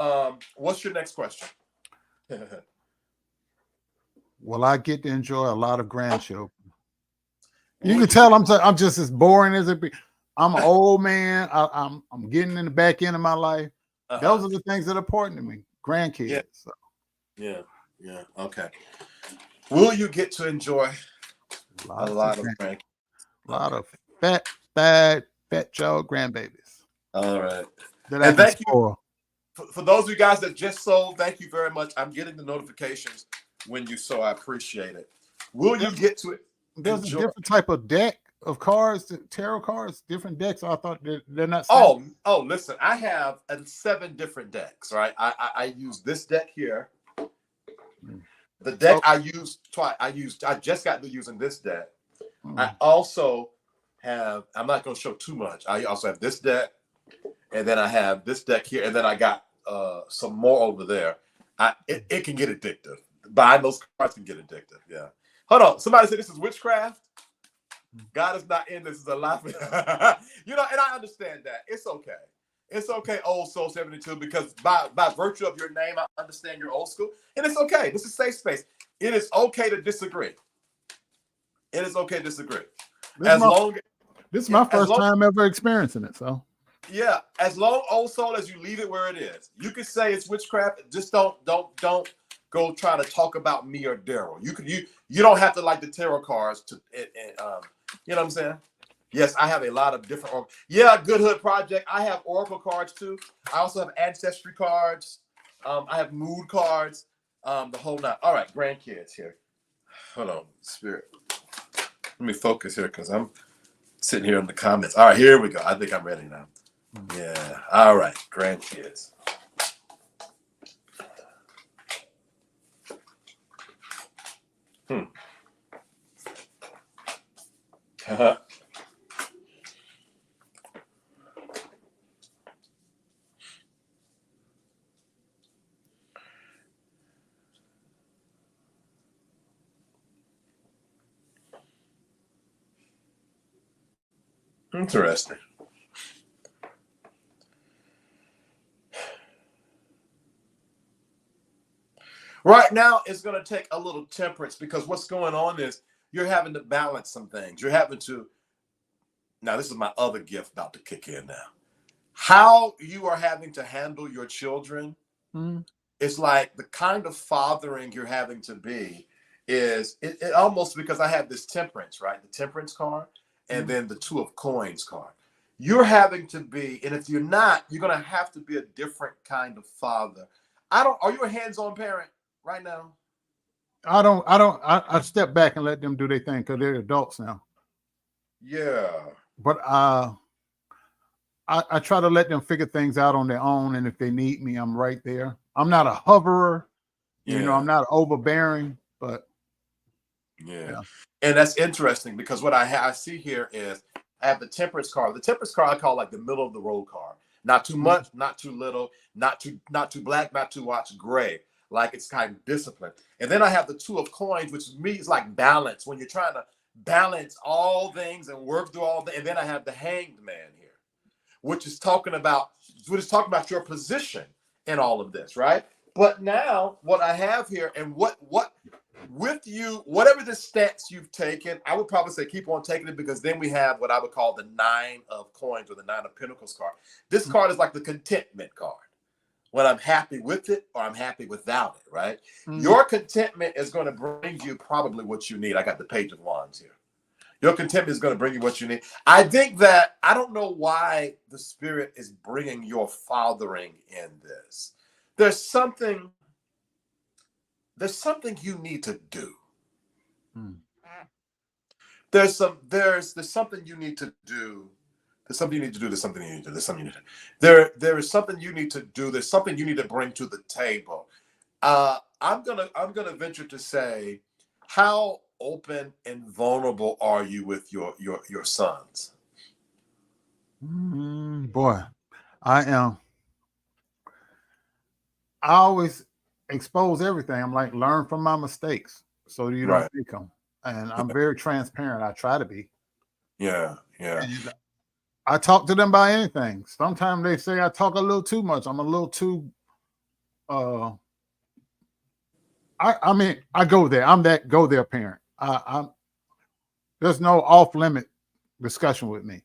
What's your next question? Well, I get to enjoy a lot of grandchildren. You can tell I'm just as boring as it be. I'm an old man. I'm getting in the back end of my life. Those are the things that are important to me. Grandkids. Yeah. So. Yeah. Okay. Will you get to enjoy a lot of grandkids? A lot of fat child grandbabies. All right. And thank you for those of you guys that just sold. Thank you very much. I'm getting the notifications when you sold. I appreciate it. Will you get to it? There's a different type of deck of cards, tarot cards, different decks. I thought they're not. Oh, listen, I have 7 different decks, right? I use this deck here. The deck I used twice. I just got to using this deck. I also have, I'm not going to show too much. I also have this deck, and then I have this deck here, and then I got some more over there. It can get addictive. Buying those cards can get addictive. Yeah. Hold on. Somebody said this is witchcraft. God is not in this. Is a life. And I understand that. It's okay. It's okay, Old Soul 72, because by virtue of your name, I understand you're old school. And it's okay. This is safe space. It is okay to disagree. It is okay to disagree. This is my first time ever experiencing it. So yeah, as long, Old Soul, as you leave it where it is. You can say it's witchcraft. Just don't go trying to talk about me or Daryl. You don't have to like the tarot cards to you know what I'm saying? Yes, I have a lot of different. Good Hood Project. I have oracle cards too. I also have ancestry cards. I have mood cards. The whole nine. All right, grandkids here. Hold on, Spirit. Let me focus here, because I'm sitting here in the comments. All right, here we go. I think I'm ready now. Yeah. All right, grandkids. Interesting. Right now, it's going to take a little temperance because what's going on is you're having to balance some things. You're having to, now this is my other gift about to kick in now. How you are having to handle your children, it's like the kind of fathering you're having to be is it almost, because I have this temperance, right? The temperance card and then the 2 of coins card. You're having to be, and if you're not, you're going to have to be a different kind of father. Are you a hands-on parent right now? I step back and let them do their thing because they're adults now. Yeah. But I try to let them figure things out on their own, and if they need me, I'm right there. I'm not a hoverer, you know. I'm not overbearing, but yeah. And that's interesting because what I see here is I have the temperance card. The temperance card I call like the middle of the road card. Not too much, not too little, not too black, not too much gray. Like it's kind of discipline. And then I have the 2 of coins, which means like balance, when you're trying to balance all things and work through all the. And then I have the hanged man here, which is talking about your position in all of this, right? But now what I have here, and what with you, whatever the stance you've taken, I would probably say keep on taking it, because then we have what I would call the 9 of coins or the 9 of pentacles card. This card is like the contentment card. When I'm happy with it or I'm happy without it, right? Your contentment is going to bring you probably what you need. I got the Page of Wands here. Your contentment is going to bring you what you need. I think that, I don't know why the Spirit is bringing your fathering in this. There's something you need to do. There's something you need to do. There's something you need to do. There's something you need to do. There's something you need to do. There is something you need to do. There's something you need to bring to the table. I'm gonna venture to say, how open and vulnerable are you with your sons? Boy, I am. I always expose everything. I'm like, learn from my mistakes so you don't make them. And I'm very transparent. I try to be. Yeah. And I talk to them about anything. Sometimes they say I talk a little too much. I'm a little too. I mean, I go there. I'm that go there parent. There's no off limit discussion with me.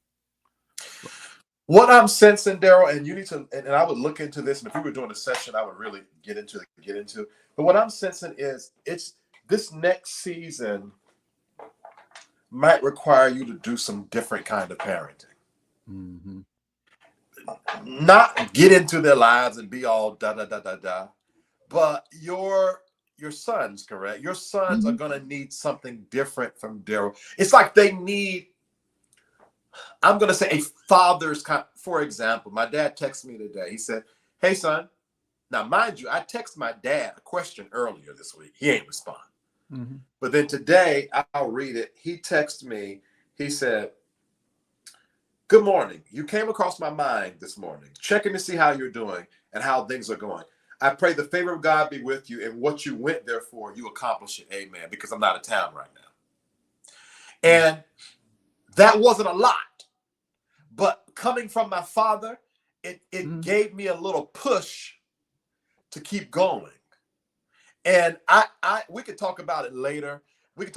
What I'm sensing, Daryl, and you need to, and I would look into this, and if we were doing a session, I would really get into. But what I'm sensing is this next season might require you to do some different kind of parenting. Not get into their lives and be all da da da da da, but your sons, correct? Your sons are gonna need something different from Daryl. It's like they need, I'm gonna say, a father's kind. For example, my dad texted me today. He said, "Hey son," now mind you, I texted my dad a question earlier this week. He ain't respond. But then today, I'll read it. He texted me. He said, "Good morning. You came across my mind this morning, checking to see how you're doing and how things are going. I pray the favor of God be with you, and what you went there for, you accomplish it. Amen." Because I'm out of town right now. And that wasn't a lot, but coming from my father, it gave me a little push to keep going. And we could talk about it later. But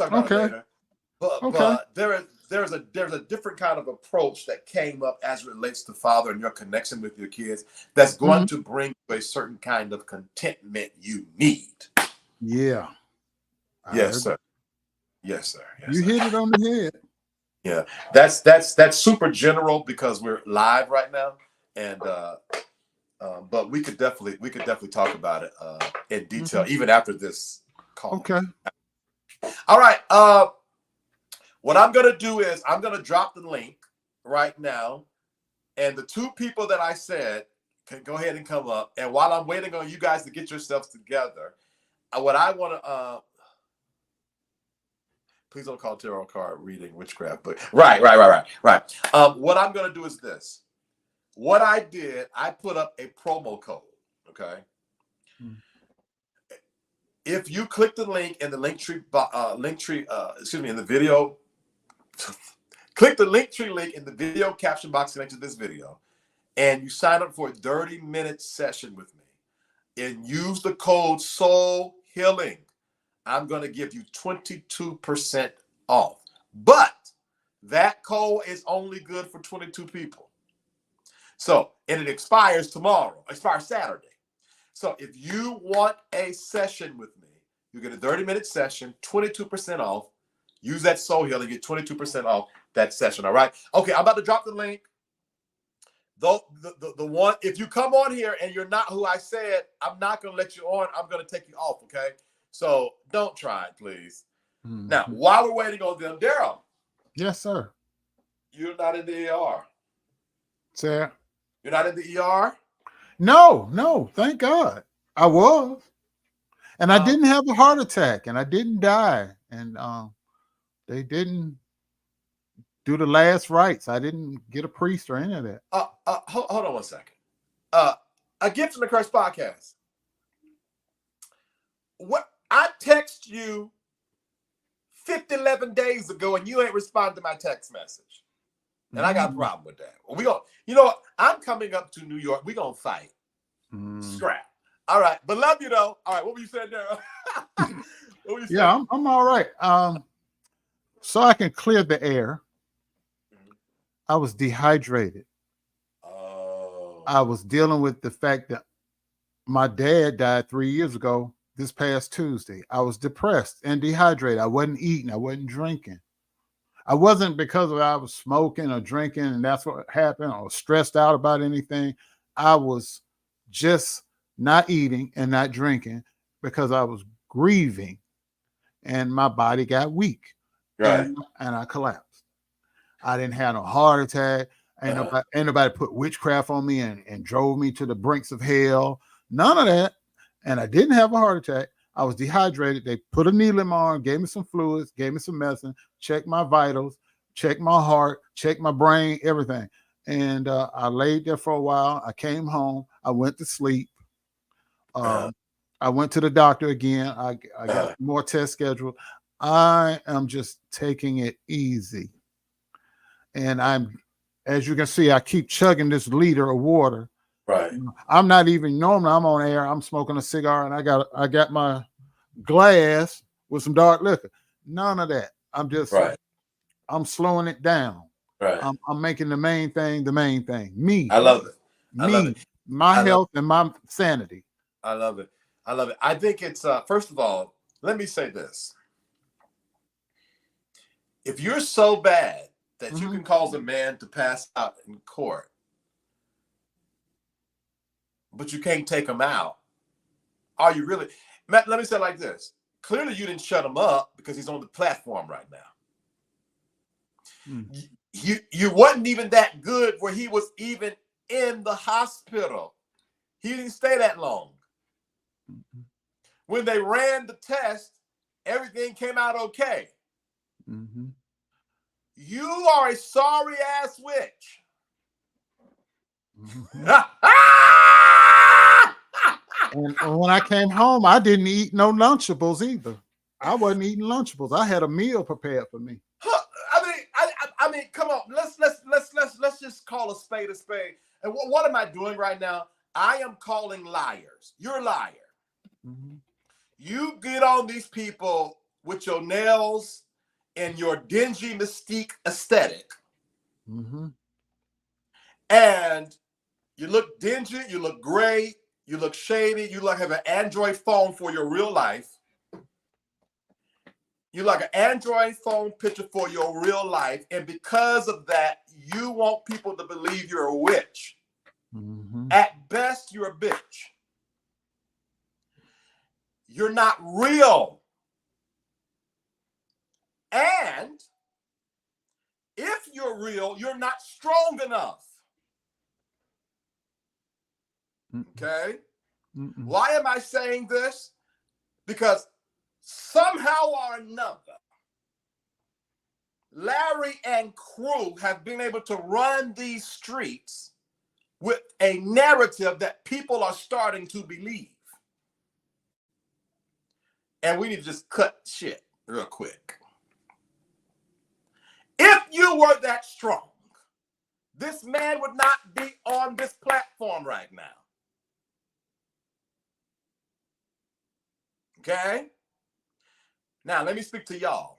there's a different kind of approach that came up as it relates to father and your connection with your kids that's going to bring you a certain kind of contentment you need. Yeah. Yes, sir. Yes, sir. You hit it on the head. Yeah, that's super general because we're live right now, and but we could definitely talk about it in detail even after this call. Okay. All right. What I'm gonna do is I'm gonna drop the link right now, and the 2 people that I said can go ahead and come up. And while I'm waiting on you guys to get yourselves together, what I want to please don't call tarot card reading witchcraft, but right. What I'm gonna do is this. What I did, I put up a promo code. Okay. If you click the link in the link tree, in the video Click the Linktree link in the video caption box connected to this video, and you sign up for a 30-minute session with me. And use the code Soul Healing. I'm going to give you 22% off. But that code is only good for 22 people. So, and it expires tomorrow, expires Saturday. So if you want a session with me, you get a 30-minute session, 22% off. Use that Soul Healing, get 22% off that session, all right? Okay, I'm about to drop the link. The one, if you come on here and you're not who I said, I'm not going to let you on. I'm going to take you off, okay? So don't try it, please. Mm-hmm. Now, while we're waiting on them, Daryl. Yes, sir. You're not in the ER. Sir. You're not in the ER? No, thank God. I was. And I didn't have a heart attack, and I didn't die. And they didn't do the last rites. I didn't get a priest or any of that. Hold on one second. A Gift from the Curse podcast. What I text you 11 days ago, and you ain't responded to my text message. And I got a problem with that. Well, we gonna, you know what? I'm coming up to New York. We're gonna fight. Scrap. All right, but love you though. All right, what were you saying there? Yeah, I'm all right. So I can clear the air. I was dehydrated. Oh. I was dealing with the fact that my dad died 3 years ago, this past Tuesday. I was depressed and dehydrated. I wasn't eating. I wasn't drinking. I wasn't because I was smoking or drinking and that's what happened, or stressed out about anything. I was just not eating and not drinking because I was grieving and my body got weak. Right. And I collapsed. I didn't have no heart attack. Ain't nobody put witchcraft on me and drove me to the brinks of hell. None of that. And I didn't have a heart attack. I was dehydrated. They put a needle in my arm, gave me some fluids, gave me some medicine, checked my vitals, checked my heart, checked my brain, everything. And I laid there for a while. I came home. I went to sleep. I went to the doctor again. I got more tests scheduled. I am just taking it easy. And as you can see, I keep chugging this liter of water. Right. I'm not even normally I'm on air. I'm smoking a cigar and I got my glass with some dark liquor. None of that. I'm just I'm slowing it down. Right. I'm making the main thing the main thing. Me. I love it. My health and my sanity. I love it. I think it's first of all, let me say this. If you're so bad that you can cause a man to pass out in court, but you can't take him out, are you really? Matt, let me say it like this. Clearly, you didn't shut him up because he's on the platform right now. You wasn't even that good where he was even in the hospital. He didn't stay that long. When they ran the test, everything came out okay. You are a sorry ass witch. And when I came home, I didn't eat no Lunchables either. I wasn't eating Lunchables. I had a meal prepared for me. I mean, come on. Let's just call a spade a spade. And what am I doing right now? I am calling liars. You're a liar. You get on these people with your nails and your dingy mystique aesthetic. And you look dingy, you look gray, you look shady, you have an Android phone for your real life. You like an Android phone picture for your real life. And because of that, you want people to believe you're a witch. At best, you're a bitch. You're not real. And if you're real, you're not strong enough. Okay? Why am I saying this? Because somehow or another, Larry and crew have been able to run these streets with a narrative that people are starting to believe. And we need to just cut shit real quick. If you were that strong, this man would not be on this platform right now. Okay? Now, let me speak to y'all.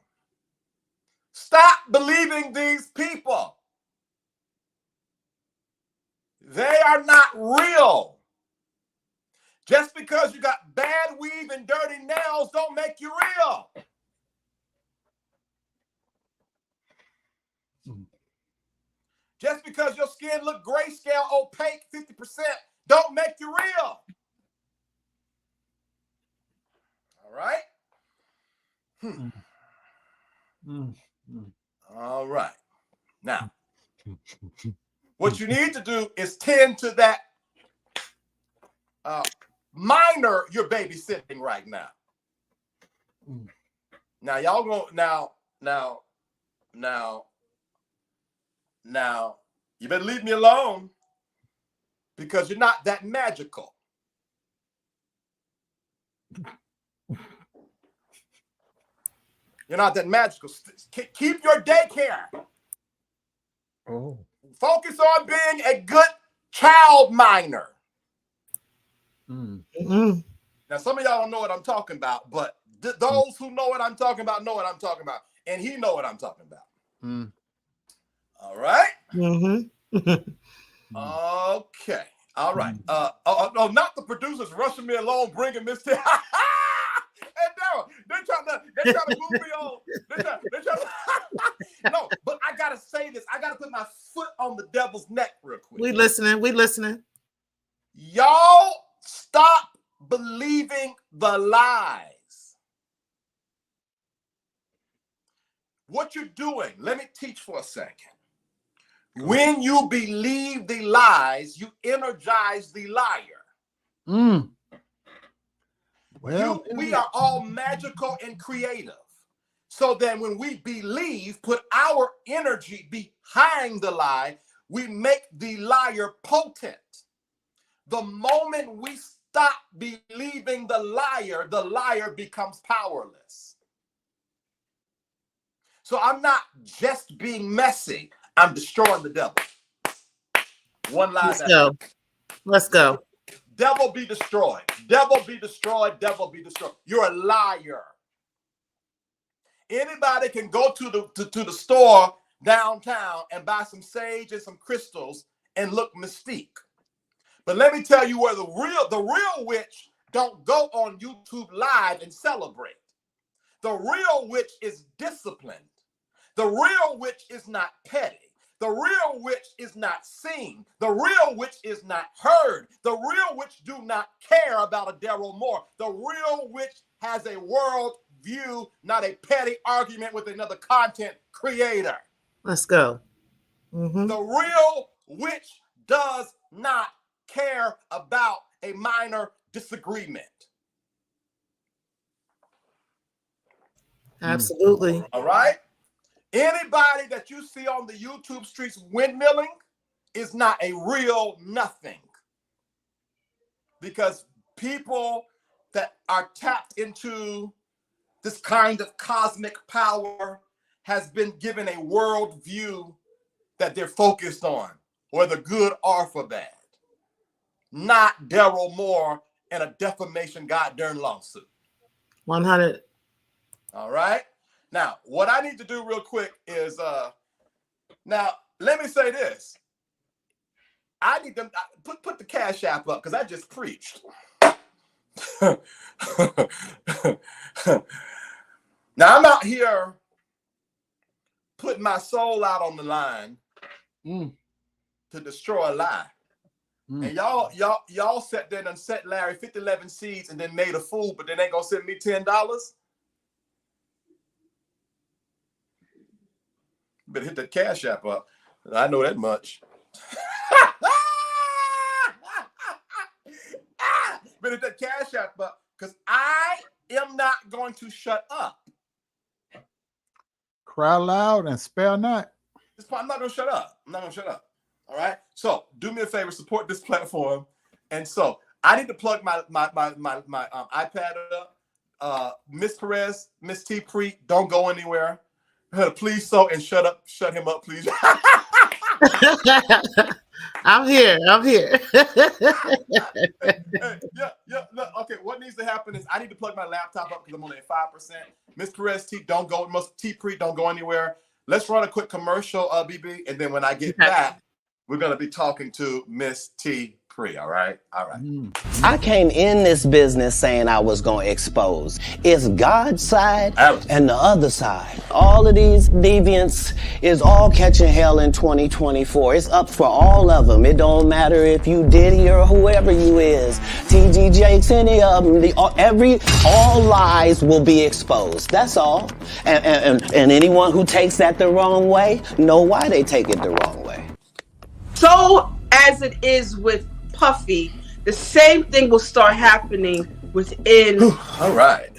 Stop believing these people. They are not real. Just because you got bad weave and dirty nails don't make you real. Just because your skin look grayscale, opaque, 50%, don't make you real. All right? All right. Now, what you need to do is tend to that minor you're babysitting right now. Now, y'all go now, you better leave me alone because you're not that magical. You're not that magical. Keep your daycare. Oh. Focus on being a good child minor. Now, some of y'all don't know what I'm talking about, but those who know what I'm talking about know what I'm talking about. And he know what I'm talking about. All right? Okay. All right. Oh, not the producers rushing me along, bringing Miss T. And Daryl, they're trying to move me on. They're trying to no, but I gotta say this. I gotta put my foot on the devil's neck real quick. We listening. Y'all stop believing the lies. What you're doing, let me teach for a second. When you believe the lies, you energize the liar. Well, we are all magical and creative. So then when we believe, put our energy behind the lie, we make the liar potent. The moment we stop believing the liar becomes powerless. So I'm not just being messy. I'm destroying the devil. One lie. Let's go. Devil be destroyed. Devil be destroyed. Devil be destroyed. You're a liar. Anybody can go to the store downtown and buy some sage and some crystals and look mystique. But let me tell you where the real witch don't go on YouTube Live and celebrate. The real witch is disciplined. The real witch is not petty. The real witch is not seen. The real witch is not heard. The real witch do not care about a Darryl Moore. The real witch has a world view, not a petty argument with another content creator. Let's go. The real witch does not care about a minor disagreement. Absolutely. All right? Anybody that you see on the YouTube streets windmilling is not a real nothing. Because people that are tapped into this kind of cosmic power has been given a world view that they're focused on, whether good or for bad. Not Darryl Moore and a defamation goddamn lawsuit. 100. All right? Now, what I need to do real quick is, now, let me say this. I need to put the Cash App up because I just preached. Now, I'm out here putting my soul out on the line to destroy a lie. And y'all sat there and set Larry 50-11 seeds and then made a fool, but then they gonna send me $10? Better hit that Cash App up. I know that much. Better hit that Cash App up because I am not going to shut up. Cry loud and spare not. I'm not going to shut up. I'm not going to shut up. All right. So do me a favor, support this platform. And so I need to plug my iPad up. Miss Perez, Miss T Pre, don't go anywhere. Please so and shut him up, please. I'm here. I'm here. Yeah. Look, okay, what needs to happen is I need to plug my laptop up because I'm only at 5%. Miss Perez T, don't go. T Pre, don't go anywhere. Let's run a quick commercial, BB, and then when I get back, we're gonna be talking to Miss T Pre. All right. I came in this business saying I was going to expose. It's God's side and the other side. All of these deviants is all catching hell in 2024. It's up for all of them. It don't matter if you Diddy or whoever you is. TG Jakes, any of them. All lies will be exposed. That's all. And anyone who takes that the wrong way, know why they take it the wrong way. So as it is with Puffy, the same thing will start happening within all right.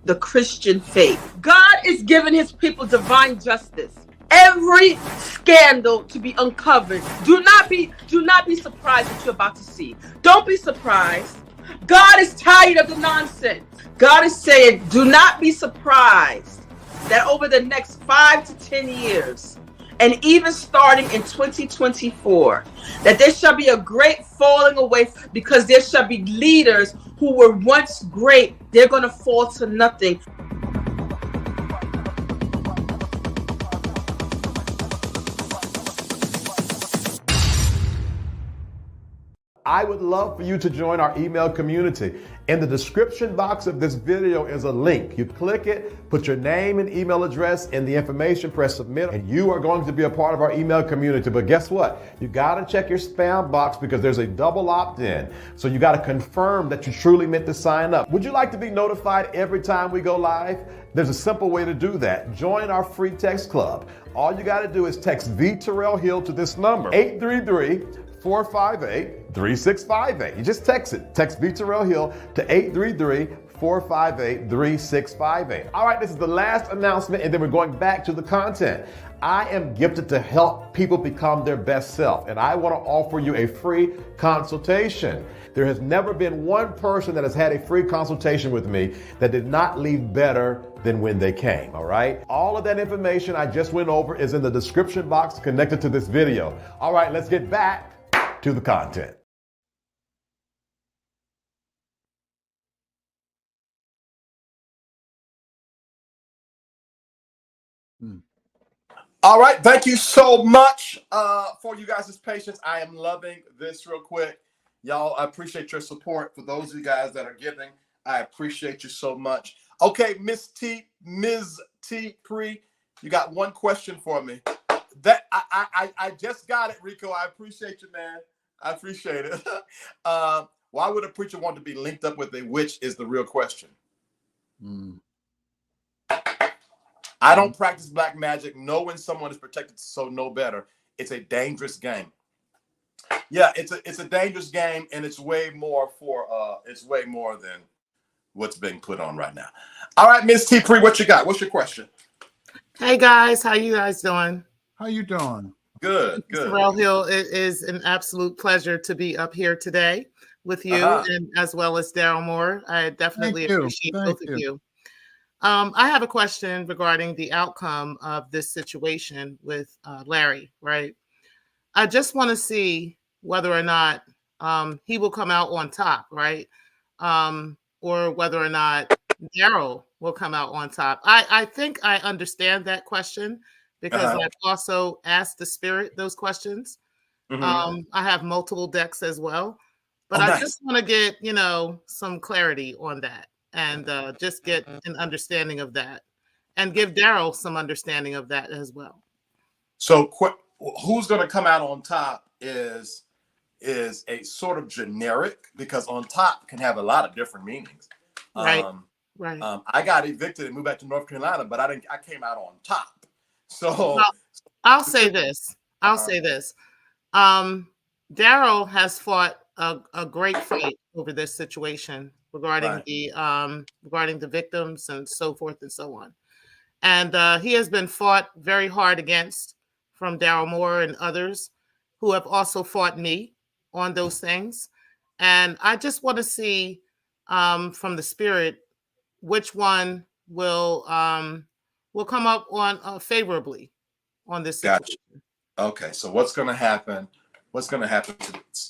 the Christian faith. God is giving his people divine justice. Every scandal to be uncovered. Do not be surprised what you're about to see. Don't be surprised. God is tired of the nonsense. God is saying, do not be surprised that over the next 5 to 10 years, and even starting in 2024, that there shall be a great falling away because there shall be leaders who were once great. They're going to fall to nothing. I would love for you to join our email community. In the description box of this video is a link. You click it, put your name and email address in the information, press submit, and you are going to be a part of our email community. But guess what? You got to check your spam box because there's a double opt-in. So you got to confirm that you truly meant to sign up. Would you like to be notified every time we go live? There's a simple way to do that. Join our free text club. All you got to do is text V Terrell Hill to this number, 833-458-3658. You just text it. Text V Terrell Hill to 833-458-3658. All right, this is the last announcement, and then we're going back to the content. I am gifted to help people become their best self, and I want to offer you a free consultation. There has never been one person that has had a free consultation with me that did not leave better than when they came, all right? All of that information I just went over is in the description box connected to this video. All right, let's get back to the content. All right, thank you so much for you guys' patience. I am loving this real quick. Y'all, I appreciate your support. For those of you guys that are giving, I appreciate you so much. Okay, Ms. T Pre, you got one question for me. That I just got it, Rico. I appreciate you, man. I appreciate it. Why would a preacher want to be linked up with a witch is the real question. I don't practice black magic. Know when someone is protected, so know better. It's a dangerous game. Yeah, it's a dangerous game, and it's way more than what's being put on right now. All right, Ms. T Pre, what you got? What's your question? Hey guys, how you guys doing? How you doing? Good. Darryl Hill, it is an absolute pleasure to be up here today with you, and as well as Daryl Moore. I definitely appreciate both of you. I have a question regarding the outcome of this situation with Larry, right? I just want to see whether or not he will come out on top, right? Or whether or not Daryl will come out on top. I think I understand that question because I've also asked the spirit those questions. I have multiple decks as well, but I just want to get, some clarity on that and just get an understanding of that and give Daryl some understanding of that as well. So who's going to come out on top is a sort of generic, because on top can have a lot of different meanings. Right. I got evicted and moved back to North Carolina, but I came out on top. So I'll say this. Daryl has fought a great fight over this situation regarding the victims and so forth and so on. And he has been fought very hard against from Darryl Moore and others who have also fought me on those things. And I just want to see from the spirit which one will will come up on favorably on this situation. Gotcha. Okay, so what's going to happen? What's going to happen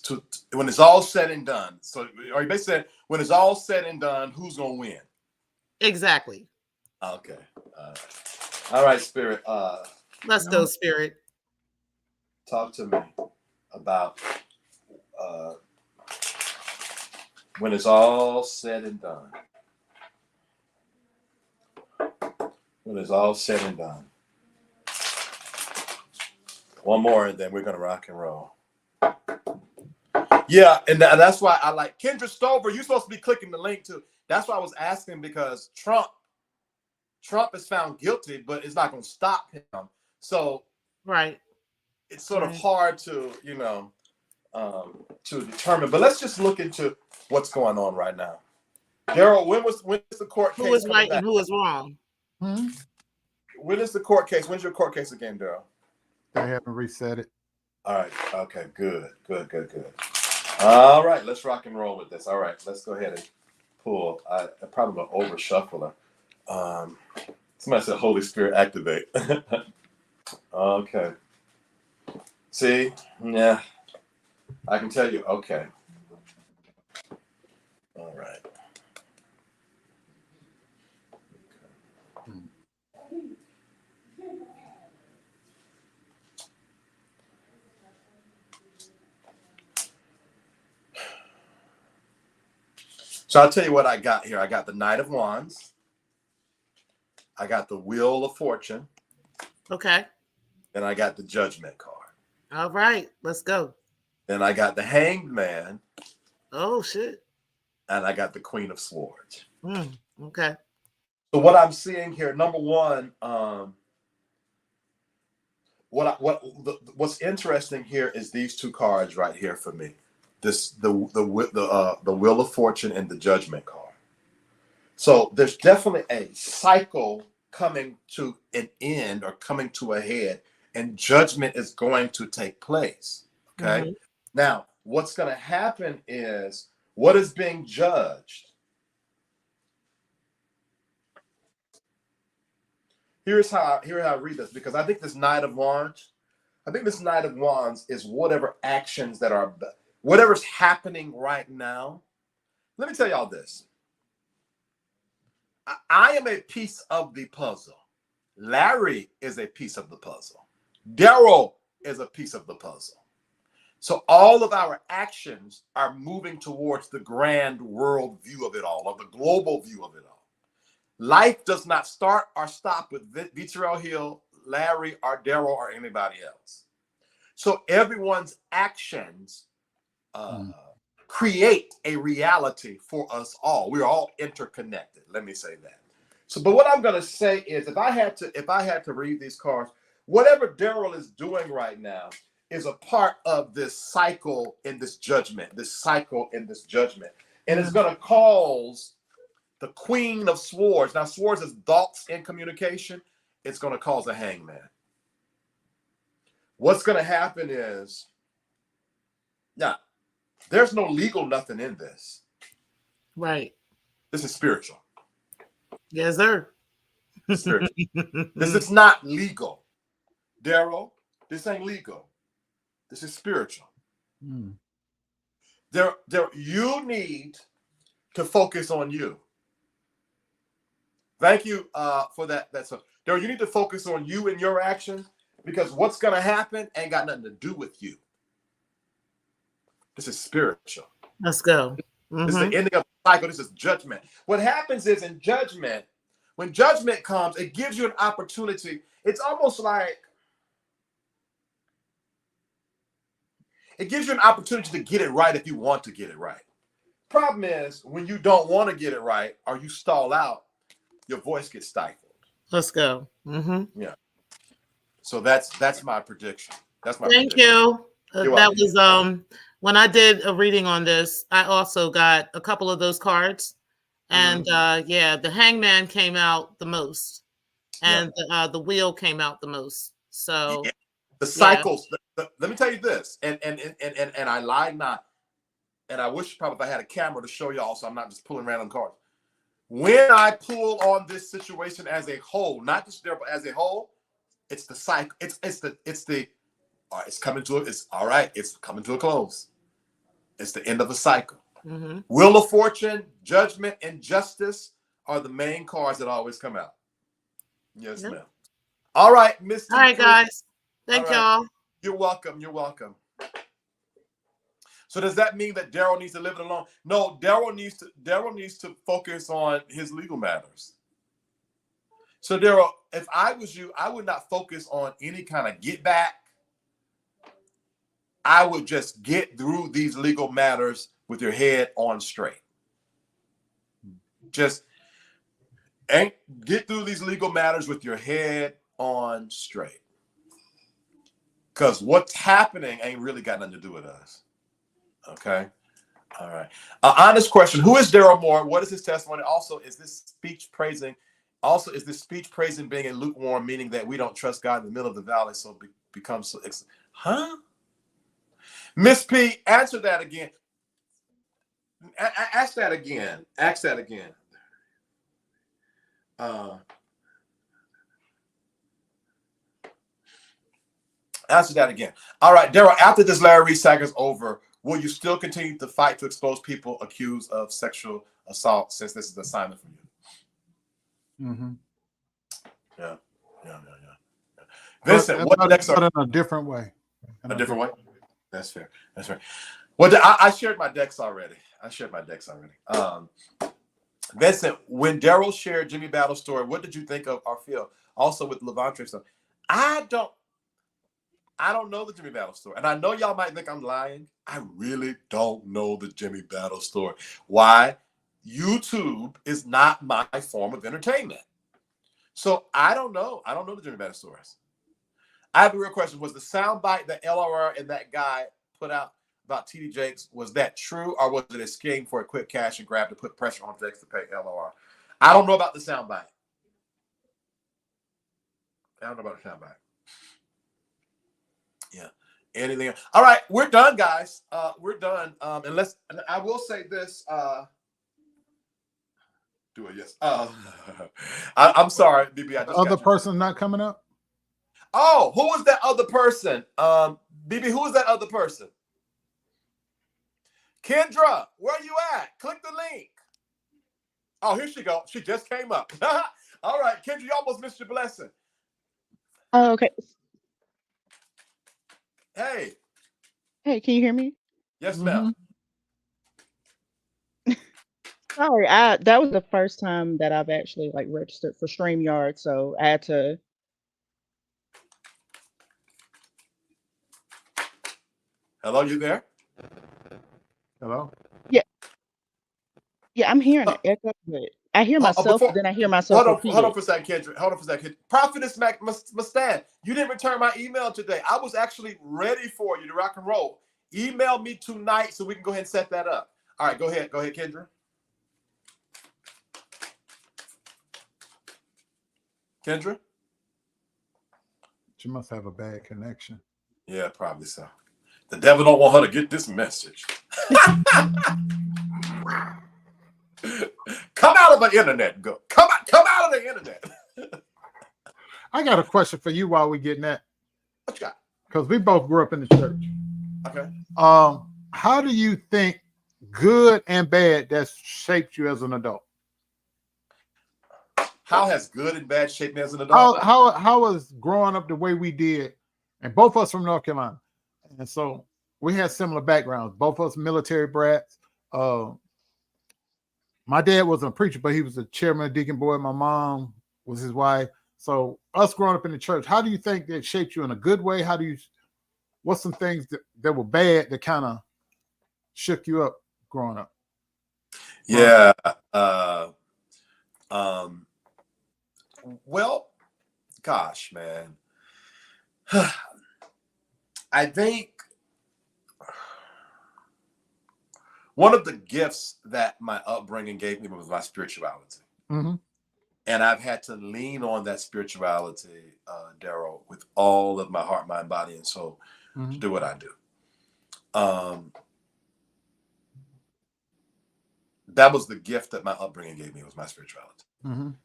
to when it's all said and done? So, are you basically saying when it's all said and done, who's going to win? Exactly. Okay. All right, Spirit. Let's go, Spirit. Talk to me about when it's all said and done. When it's all said and done. One more, and then we're going to rock and roll. Yeah, and that's why I like Kendra Stover. You're supposed to be clicking the link too. That's why I was asking, because Trump is found guilty, but it's not going to stop him. So right, it's sort of hard to to determine. But let's just look into what's going on right now. Daryl, when is the court case? Who is right and who is wrong? When is the court case? When's your court case again, Daryl? They haven't reset it. All right. Okay. Good. All right. Let's rock and roll with this. All right. Let's go ahead and pull. I'm probably gonna over shuffle her. Somebody said Holy Spirit activate. Okay. See? Yeah. I can tell you. Okay. All right. So I'll tell you what I got here. I got the Knight of Wands. I got the Wheel of Fortune. Okay. And I got the Judgment card. All right, let's go. Then I got the Hanged Man. Oh, shit. And I got the Queen of Swords. Okay. So what I'm seeing here, number one, what's interesting here is these two cards right here for me. The Wheel of Fortune and the Judgment card. So there's definitely a cycle coming to an end or coming to a head, and judgment is going to take place. Okay. Now, what's going to happen is what is being judged. Here's how I read this, because I think this Knight of Wands is whatever actions that are, whatever's happening right now. Let me tell y'all this. I am a piece of the puzzle. Larry is a piece of the puzzle. Daryl is a piece of the puzzle. So all of our actions are moving towards the grand world view of it all, or the global view of it all. Life does not start or stop with Vitrell Hill, Larry, or Daryl, or anybody else. So everyone's actions create a reality for us all. We're all interconnected. Let me say that. So, but what I'm going to say is, if I had to read these cards, whatever Daryl is doing right now is a part of this cycle in this judgment, and it's going to cause the Queen of Swords. Now, swords is thoughts and communication. It's going to cause a hangman. What's going to happen is, now, there's no legal nothing in this. Right. This is spiritual. Yes, sir. Spiritual. This is not legal. Daryl, this ain't legal. This is spiritual. You need to focus on you. Thank you for that. Daryl, you need to focus on you and your actions, because what's going to happen ain't got nothing to do with you. This is spiritual. Let's go. This is the ending of the cycle. This is judgment. What happens is, in judgment, when judgment comes, it gives you an opportunity. It's almost like it gives you an opportunity to get it right if you want to get it right. Problem is, when you don't want to get it right or you stall out, your voice gets stifled. Let's go. Yeah. So that's my prediction. That's my Thank prediction. you. That was when I did a reading on this, I also got a couple of those cards. And the Hangman came out the most. And the Wheel came out the most. So the cycles, let me tell you this, and I lied not, and I wish probably if I had a camera to show y'all, so I'm not just pulling random cards. When I pull on this situation as a whole, not just there, but as a whole, it's the cycle. It's all right, it's coming to it. It's all right. It's coming to a close. It's the end of a cycle. Mm-hmm. Wheel of Fortune, Judgment, and Justice are the main cards that always come out. Yes, ma'am. All right, Miss. All right, guys. Thank y'all. You're welcome. You're welcome. So does that mean that Daryl needs to live it alone? No, Daryl needs to focus on his legal matters. So Daryl, if I was you, I would not focus on any kind of get back. I would just get through these legal matters with your head on straight. Just get through these legal matters with your head on straight. Because what's happening ain't really got nothing to do with us. Okay. All right. Honest question. Who is Darryl Moore? What is his testimony? Also, is this speech praising being a lukewarm, meaning that we don't trust God in the middle of the valley, so becomes so huh? Miss P, answer that again. Ask that again. Ask that again. Answer that again. All right, Daryl, after this Larry Reed saga is over, will you still continue to fight to expose people accused of sexual assault, since this is an assignment from you? Mm-hmm. Yeah. Vincent, what next? But in a different way. A different way? That's fair. That's right. Well, I shared my decks already. Vincent, when Daryl shared Jimmy Battle's story, what did you think of or feel? Also with Levantre's stuff. I don't know the Jimmy Battle story. And I know y'all might think I'm lying. I really don't know the Jimmy Battle story. Why? YouTube is not my form of entertainment. So I don't know. I don't know the Jimmy Battle stories. I have a real question. Was the soundbite that LRR and that guy put out about TD Jakes, was that true, or was it a scheme for a quick cash and grab to put pressure on Jakes to pay LRR? I don't know about the soundbite. Yeah. Anything else? All right, we're done, guys. We're done. Unless I will say this. Do it, yes. I'm sorry, BB. I just other person not coming up. Oh, who was that other person? BB, who was that other person? Kendra, where you at? Click the link. Oh, here she go. She just came up. All right, Kendra, you almost missed your blessing. Oh, okay. Hey. Hey, can you hear me? Yes, ma'am. Sorry, that was the first time that I've actually registered for StreamYard, so I had to. Hello, you there? Hello? Yeah, I'm hearing an echo, but I hear myself, then I hear myself repeated. Hold on for a second, Kendra. Hold on for a second. Prophetess Mustan, you didn't return my email today. I was actually ready for you to rock and roll. Email me tonight so we can go ahead and set that up. All right, go ahead. Go ahead, Kendra. Kendra? She must have a bad connection. Yeah, probably so. The devil don't want her to get this message. Come out of the internet. Go. Come out of the internet. I got a question for you while we're getting that. What you got? Because we both grew up in the church. Okay. How do you think good and bad that's shaped you as an adult? How has good and bad shaped me as an adult? How was growing up the way we did, and both of us from North Carolina, and so we had similar backgrounds. Both of us military brats. My dad wasn't a preacher, but he was a chairman of Deacon Board. My mom was his wife. So us growing up in the church, how do you think that shaped you in a good way? What's some things that were bad that kind of shook you up growing up? Yeah. Well, gosh, man. I think one of the gifts that my upbringing gave me was my spirituality. Mm-hmm. And I've had to lean on that spirituality, Daryl, with all of my heart, mind, body, and soul to do what I do. that was the gift that my upbringing gave me, was my spirituality.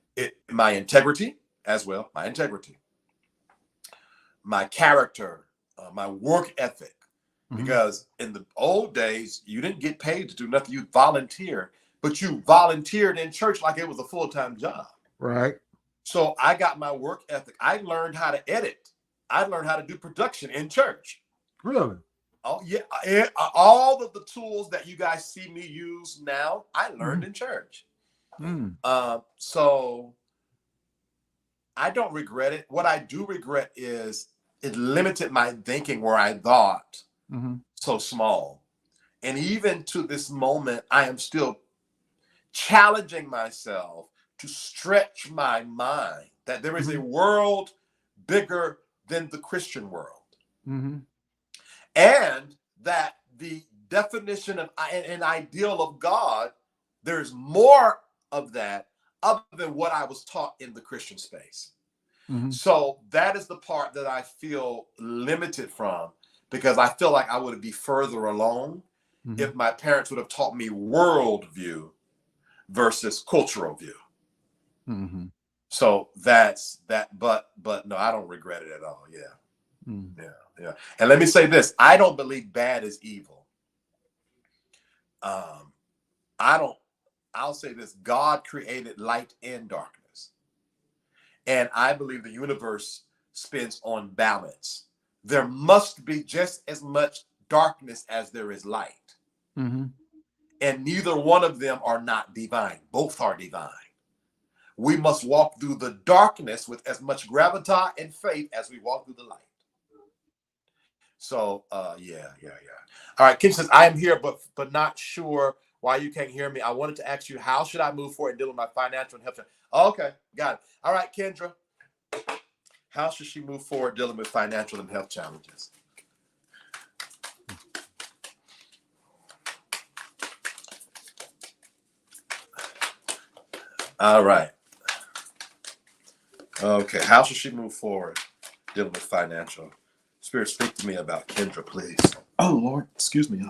My integrity as well, my integrity, my character, my work ethic. Because in the old days, you didn't get paid to do nothing. You volunteer, but you volunteered in church like it was a full-time job. Right. So I got my work ethic. I learned how to edit. I learned how to do production in church. Really? Oh yeah. All of the tools that you guys see me use now, I learned in church. So I don't regret it. What I do regret is it limited my thinking where I thought so small. And even to this moment, I am still challenging myself to stretch my mind that there is a world bigger than the Christian world. And that the definition of an ideal of God, there's more of that other than what I was taught in the Christian space. So that is the part that I feel limited from, because I feel like I would be further along if my parents would have taught me worldview versus cultural view. So that's that. But no, I don't regret it at all. Yeah. And let me say this: I don't believe bad is evil. I'll say this: God created light and darkness, and I believe the universe spins on balance. There must be just as much darkness as there is light. And neither one of them are not divine. Both are divine. We must walk through the darkness with as much gravitas and faith as we walk through the light. So, yeah. All right, Ken says, I am here, but not sure why you can't hear me. I wanted to ask you, how should I move forward and deal with my financial and health? Okay, got it. All right, Kendra. How should she move forward dealing with financial and health challenges? All right. Okay, how should she move forward dealing with financial? Spirit, speak to me about Kendra, please. Oh, Lord, excuse me.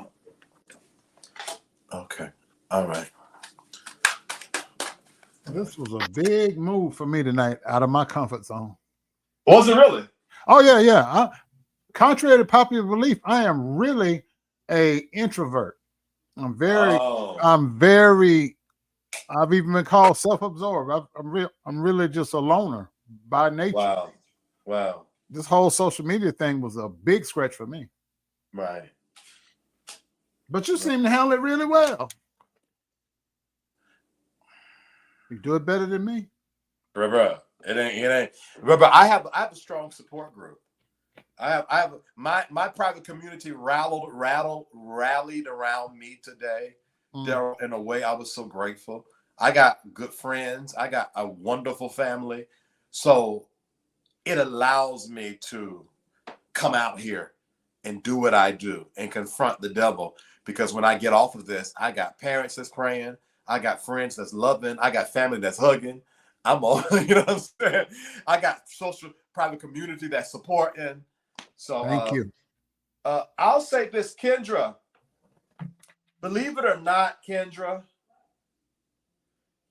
Okay, all right. This was a big move for me tonight, out of my comfort zone. Was it really? Oh, yeah. Contrary to popular belief, I am really a introvert. I'm very, I've even been called self-absorbed. I'm really just a loner by nature. Wow. This whole social media thing was a big scratch for me. Right. But you seem to handle it really well. You do it better than me. Bruh. It ain't. Bruh, I have a strong support group. I have my private community rallied around me today. Daryl, in a way, I was so grateful. I got good friends. I got a wonderful family. So it allows me to come out here and do what I do and confront the devil. Because when I get off of this, I got parents that's praying. I got friends that's loving. I got family that's hugging. I'm all, you know what I'm saying? I got social private community that's supporting. So thank you. I'll say this, Kendra. Believe it or not, Kendra,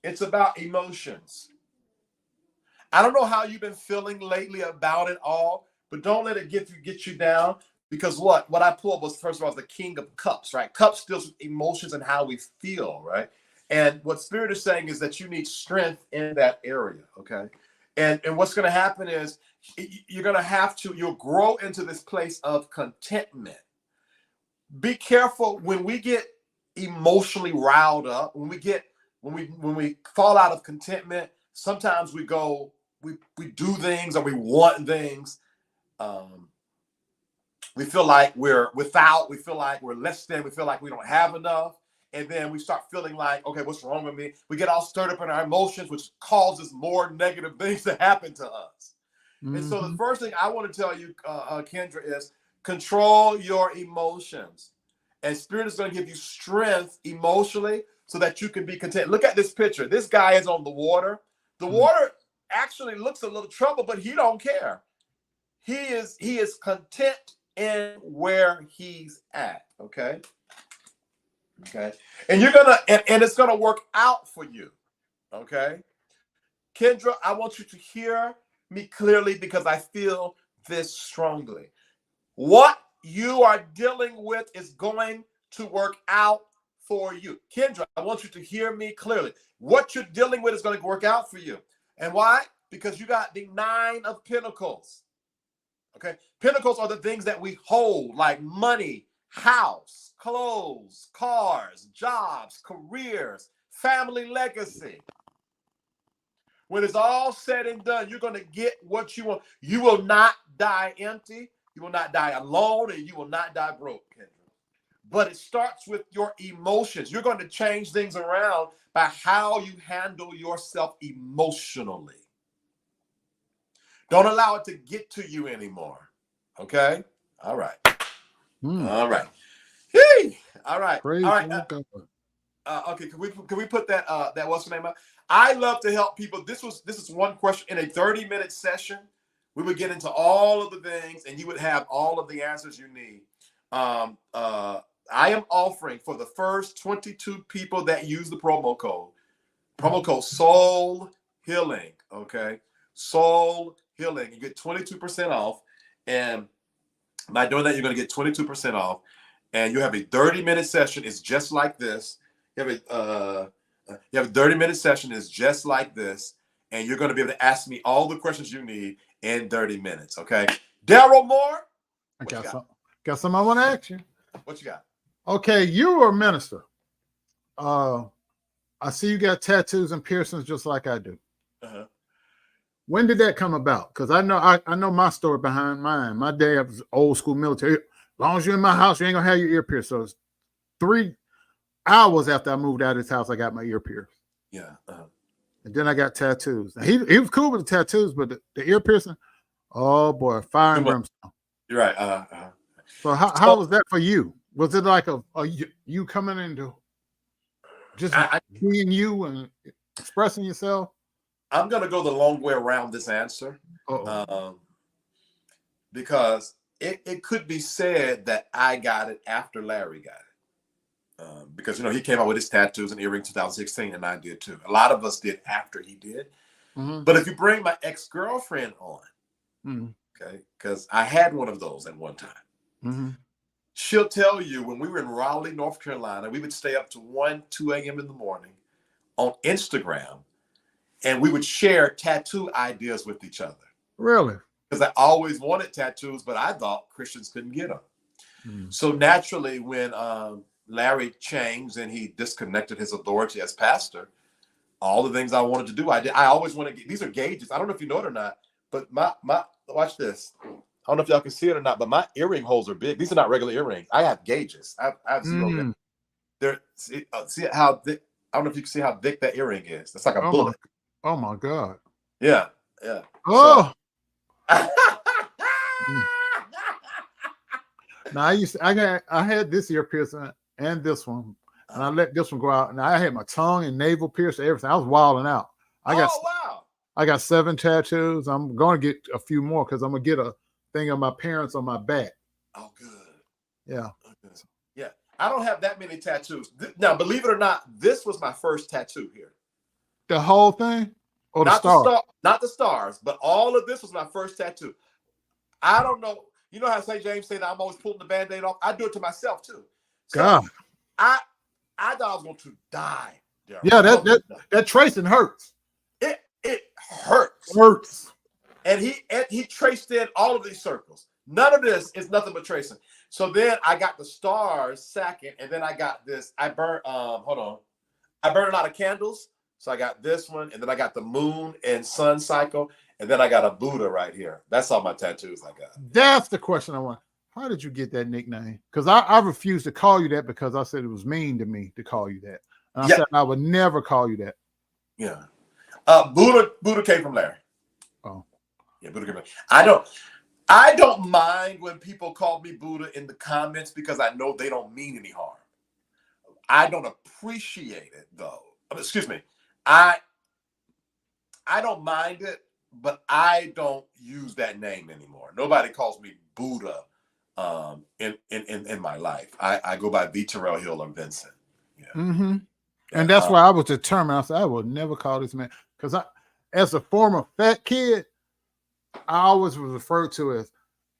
it's about emotions. I don't know how you've been feeling lately about it all, but don't let it get you down. Because what I pulled was, first of all, the King of Cups, right? Cups deals with emotions and how we feel, right? And what Spirit is saying is that you need strength in that area, okay? And what's going to happen is you'll grow into this place of contentment. Be careful when we get emotionally riled up, when we fall out of contentment. Sometimes we do things, or we want things. We feel like we're without, we feel like we're less than, we feel like we don't have enough. And then we start feeling like, okay, what's wrong with me? We get all stirred up in our emotions, which causes more negative things to happen to us. And so the first thing I want to tell you, Kendra, is control your emotions. And Spirit is going to give you strength emotionally so that you can be content. Look at this picture. This guy is on the water. The water actually looks a little troubled, but he don't care. He is content in where he's at, okay? Okay. And you're gonna and it's gonna work out for you. Okay. Kendra, I want you to hear me clearly because I feel this strongly. What you are dealing with is going to work out for you. Kendra, I want you to hear me clearly. What you're dealing with is going to work out for you. And why? Because you got the 9 of Pentacles. Okay. Pentacles are the things that we hold, like money, house, clothes, cars, jobs, careers, family legacy. When it's all said and done, you're going to get what you want. You will not die empty. You will not die alone, and you will not die broke, Kendra. But it starts with your emotions. You're going to change things around by how you handle yourself emotionally. Don't allow it to get to you anymore. Okay? All right. All right. Hey! All right. Praise all right. Okay, can we put that what's the name up? I love to help people. This is one question in a 30-minute session. We would get into all of the things, and you would have all of the answers you need. I am offering for the first 22 people that use the promo code Soul Healing. Okay, Soul Healing. You get 22% off, and by doing that, you're going to get 22% off, and you have a 30-minute session. It's just like this. You have a 30-minute session. It's just like this, and you're going to be able to ask me all the questions you need in 30 minutes. Okay, Darryl Moore. I got some I want to ask you. What you got? Okay, you were a minister. I see you got tattoos and piercings just like I do. Uh-huh. When did that come about? Because I know my story behind mine. My dad was old school military. As long as you're in my house, you ain't gonna have your ear pierced. So it's 3 hours after I moved out of his house, I got my ear pierced. Yeah. Uh-huh. And then I got tattoos. Now, he was cool with the tattoos, but the ear piercing, oh boy, fire and brimstone. You're right. So how was that for you? Was it like you coming into just being you and expressing yourself? I'm gonna go the long way around this answer, because it could be said that I got it after Larry got it. Because he came out with his tattoos and earrings in 2016, and I did too. A lot of us did after he did. Mm-hmm. But if you bring my ex-girlfriend on, okay, because I had one of those at one time, she'll tell you when we were in Raleigh, North Carolina, we would stay up to 1, 2 a.m. in the morning on Instagram, and we would share tattoo ideas with each other. Really? Because I always wanted tattoos, but I thought Christians couldn't get them. So naturally, when Larry changed and he disconnected his authority as pastor, all the things I wanted to do, I did. I always wanted to get, these are gauges. I don't know if you know it or not, but my watch this. I don't know if y'all can see it or not, but my earring holes are big. These are not regular earrings. I have gauges. I have zero. See how thick? I don't know if you can see how thick that earring is. It's like a bullet. Oh my God. Yeah. Oh. So, now I had this ear piercing and this one, and I let this one go out, and I had my tongue and navel pierced, everything. I was wilding out. I got 7 tattoos. I'm going to get a few more because I'm going to get a thing of my parents on my back. Oh, good. Yeah. Okay. Yeah. I don't have that many tattoos. Now, believe it or not, this was my first tattoo here. The whole thing? Or not the stars? Not the stars, but all of this was my first tattoo. I don't know. You know how St. James say that I'm always pulling the Band-Aid off? I do it to myself too. So God. I thought I was going to die. Darryl. Yeah, that tracing hurts. It hurts. Hurts. And he traced in all of these circles. None of this is nothing but tracing. So then I got the stars second, and then I got this. I burned I burned a lot of candles. So I got this one, and then I got the moon and sun cycle, and then I got a Buddha right here. That's all my tattoos I got. That's the question I want. How did you get that nickname? Because I refused to call you that because I said it was mean to me to call you that. And I said I would never call you that. Yeah. Buddha came from Larry. Oh. Yeah, Buddha came from Larry. I don't mind when people call me Buddha in the comments because I know they don't mean any harm. I don't appreciate it though. Excuse me. I don't mind it, but I don't use that name anymore. Nobody calls me Buddha in my life. I go by V. Terrell Hill or Vincent. Mm-hmm. And that's why I was determined. I said, I will never call this man. Because as a former fat kid, I always was referred to as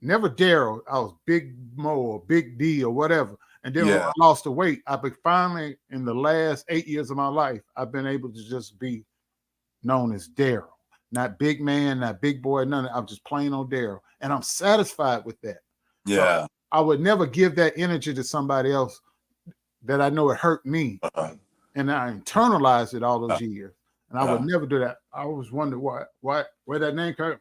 never Daryl. I was Big Mo or Big D or whatever. And then when I lost the weight, I've been finally, in the last 8 years of my life, I've been able to just be known as Daryl. Not big man, not big boy, none. I'm just plain old Daryl. And I'm satisfied with that. Yeah. So I would never give that energy to somebody else that I know it hurt me. And I internalized it all those years. And I would never do that. I always wondered where that name came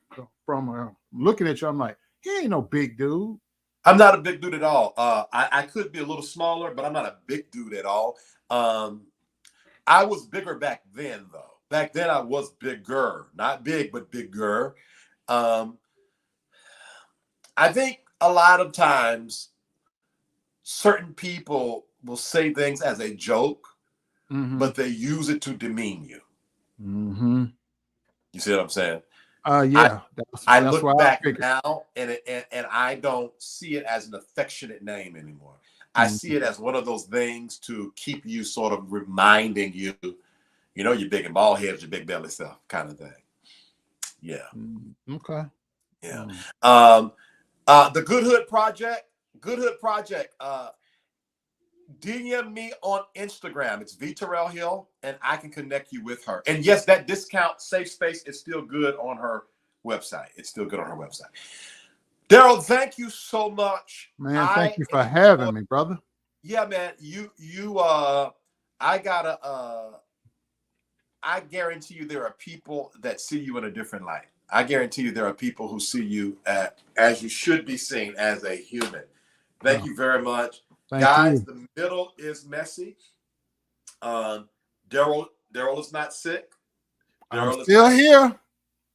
from. Looking at you, I'm like, he ain't no big dude. I'm not a big dude at all. I could be a little smaller, but I'm not a big dude at all. I was bigger back then, though. Back then, I was bigger. Not big, but bigger. I think a lot of times, certain people will say things as a joke, but they use it to demean you. Mm-hmm. You see what I'm saying? Yeah. I look back now, and I don't see it as an affectionate name anymore. I see it as one of those things to keep you sort of reminding you, you know, your big and bald heads, your big belly stuff kind of thing. Yeah. Okay. Yeah. The Good Hood Project. DM me on Instagram. It's V Terrell Hill, and I can connect you with her. And yes, that discount SafeSpace is still good on her website. It's still good on her website. Daryl, thank you so much. Man, thank you for having me, brother. Yeah, man. I guarantee you there are people that see you in a different light. I guarantee you there are people who see you as you should be seen, as a human. Thank you very much. Guys, the middle is messy. Daryl is not sick. I'm still here.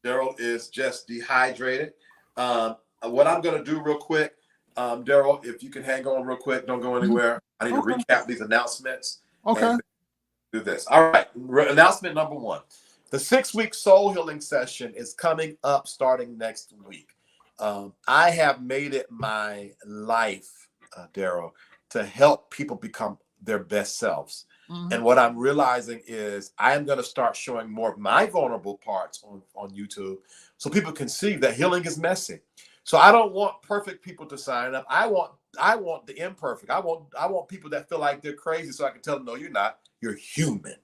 Daryl is just dehydrated. What I'm going to do real quick, Daryl, if you can hang on real quick, don't go anywhere. I need to recap these announcements. Okay. Do this. All right. Announcement number 1. The 6-week soul healing session is coming up starting next week. I have made it my life, Daryl, to help people become their best selves. And what I'm realizing is I am going to start showing more of my vulnerable parts on YouTube so people can see that healing is messy. So I don't want perfect people to sign up. I want the imperfect. I want people that feel like they're crazy so I can tell them, no, you're not. You're human.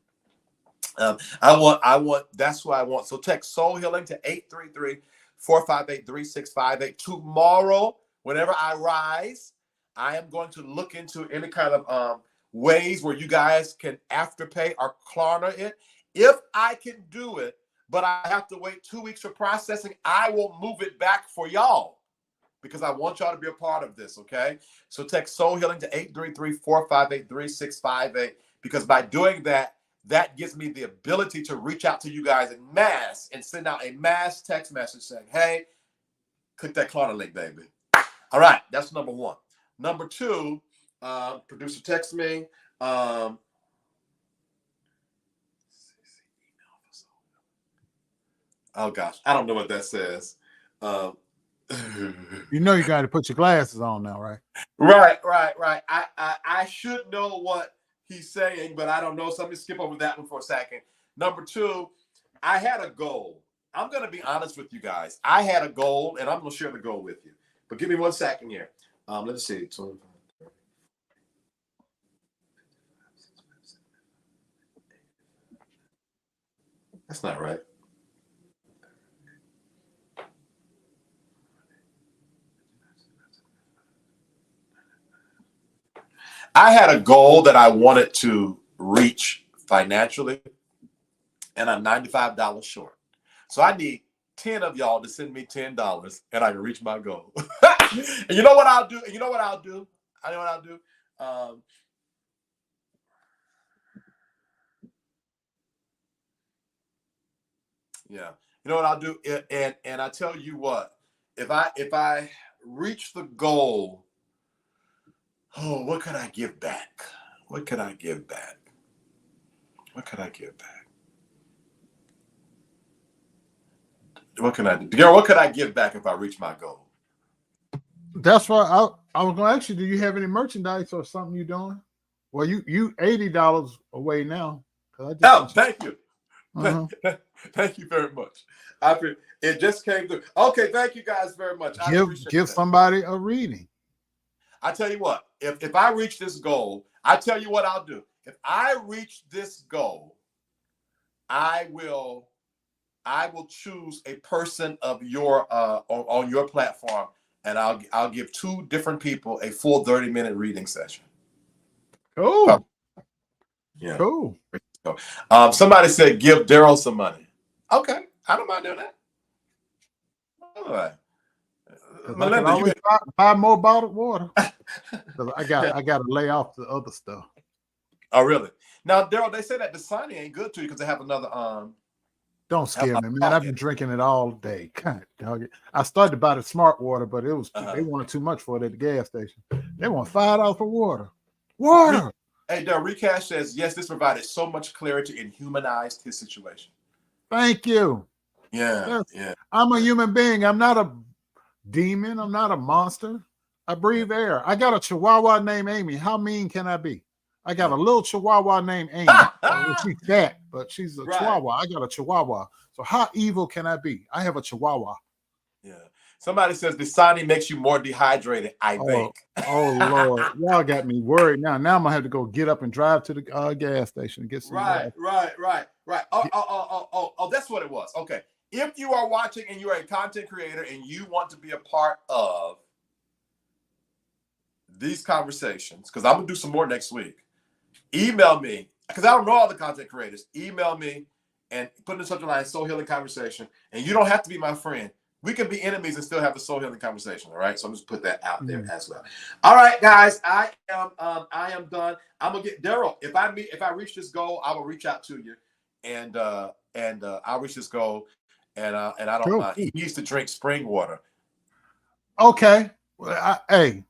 I want, that's what I want. So text soul healing to 833-458-3658. Tomorrow, whenever I rise, I am going to look into any kind of ways where you guys can afterpay or Klarna it. If I can do it, but I have to wait 2 weeks for processing, I will move it back for y'all because I want y'all to be a part of this, okay? So text soul healing to 833-458-3658 because by doing that, that gives me the ability to reach out to you guys in mass and send out a mass text message saying, hey, click that Klarna link, baby. All right, that's number 1. Number 2, producer text me. Oh gosh, I don't know what that says. You know you got to put your glasses on now, right? Right. I should know what he's saying, but I don't know. So let me skip over that one for a second. Number 2, I had a goal. I'm going to be honest with you guys. I had a goal, and I'm going to share the goal with you. But give me 1 second here. Let's see. That's not right. I had a goal that I wanted to reach financially, and I'm $95 short. So I need 10 of y'all to send me $10, and I can reach my goal. And you know what I'll do? I know what I'll do. Yeah. You know what I'll do? And I tell you what, if I reach the goal, oh, what could I give back? What could I give back? What could I give back? What can I do? Girl, what could I give back if I reach my goal? That's why I was going to ask you, do you have any merchandise or something you're doing? Well, you $80 away now. Thank you. Thank you very much. It just came through. Okay, thank you guys very much. Give somebody a reading. I tell you what, if I reach this goal, I tell you what I'll do. If I reach this goal, I will choose a person of your on your platform, and I'll give 2 different people a full 30-minute reading session. Cool. Yeah. Cool. Somebody said give Daryl some money. Okay, I don't mind doing that. All right. Melinda, I can always buy more bottled water. I got to lay off the other stuff. Oh, really? Now, Daryl, they say that the Dasani ain't good to you because they have another Don't scare me, man. I've been drinking it all day. God, dog it. I started to buy the smart water, but it was they wanted too much for it at the gas station. They want $5 for water. Water. Hey, Daryl, Recash says yes. This provided so much clarity and humanized his situation. Thank you. Yeah. I'm a human being. I'm not a demon. I'm not a monster. I breathe air. I got a chihuahua named Amy. How mean can I be? I got a little chihuahua named Amy. She's fat, but she's a chihuahua. I got a chihuahua. So how evil can I be? I have a chihuahua. Yeah. Somebody says Dasani makes you more dehydrated. I think. Oh Lord, y'all got me worried now. Now I'm gonna have to go get up and drive to the gas station and get some. Right. Oh, that's what it was. Okay. If you are watching and you are a content creator and you want to be a part of these conversations, because I'm gonna do some more next week, email me, because I don't know all the content creators. Email me and put in the subject line "Soul Healing Conversation," and you don't have to be my friend. We can be enemies and still have the soul healing conversation. All right. So I'm just put that out there as well. All right, guys. I am done. I'm gonna get Daryl. If I reach this goal, I will reach out to you, and I'll reach this goal, and I don't. He needs to drink spring water. Okay. Well, hey,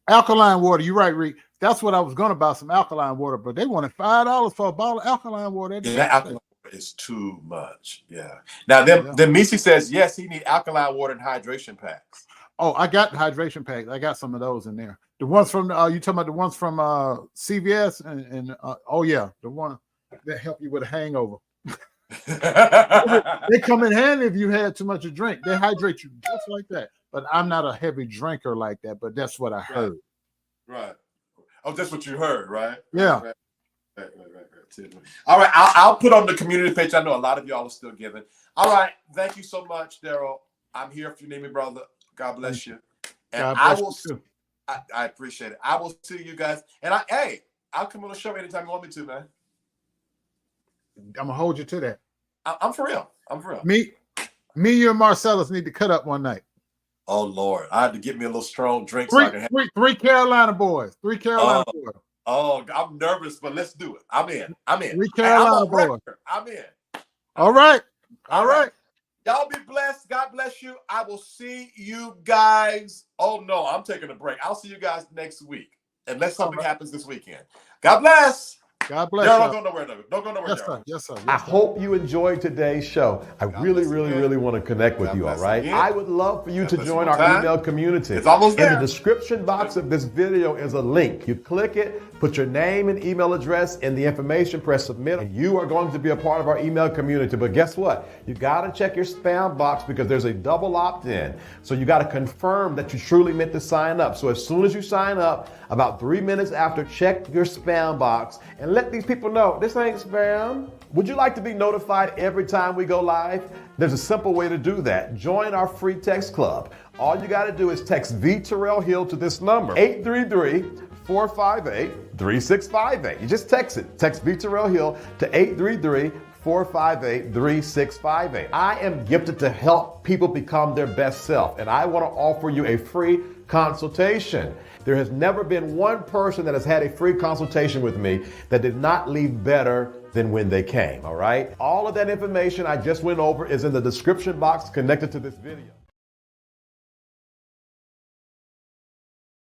alkaline water. You're right, Rick. That's what I was gonna buy, some alkaline water, but they wanted $5 for a bottle of alkaline water. Yeah, that alkaline is too much. Yeah. Now then Missy says yes, he need alkaline water and hydration packs. Oh, I got the hydration packs. I got some of those in there. The ones from you talking about the ones from CVS and oh yeah, the one that help you with a hangover. They come in handy if you had too much to drink. They hydrate you just like that. But I'm not a heavy drinker like that, but that's what I heard. Right. Oh, that's what you heard, right? Yeah. Right. All right, I'll put on the community page. I know a lot of y'all are still giving. All right, thank you so much, Daryl. I'm here if you need me, brother. God bless you. And I will. I appreciate it. I will see you guys. And I'll come on the show anytime you want me to, man. I'm gonna hold you to that. I'm for real. I'm for real. Me, you and Marcellus need to cut up one night. Oh Lord, I had to get me a little strong drink. Three Carolina boys. 3 Carolina boys. Oh, I'm nervous, but let's do it. I'm in. 3 Carolina boys. I'm in. All right. All right. Y'all be blessed. God bless you. I will see you guys. Oh no, I'm taking a break. I'll see you guys next week, unless something happens this weekend. God bless. God bless. Don't go nowhere. Don't go nowhere. Yes, sir. Yes, sir. Yes, I hope you enjoyed today's show. I really want to connect with you, all right? I would love for you to join our email community. It's almost there. In the description box of this video is a link. You click it, put your name and email address in the information, press submit, and you are going to be a part of our email community. But guess what? You got to check your spam box because there's a double opt-in. So you got to confirm that you truly meant to sign up. So as soon as you sign up, about 3 minutes after, check your spam box and let these people know this ain't spam. Would you like to be notified every time we go live? There's a simple way to do that. Join our free text club. All you got to do is text V Terrell Hill to this number, 833-458-3658. You just text it. Text V Terrell Hill to 833-458-3658. I am gifted to help people become their best self, and I want to offer you a free consultation. There has never been one person that has had a free consultation with me that did not leave better than when they came, all right? All of that information I just went over is in the description box connected to this video.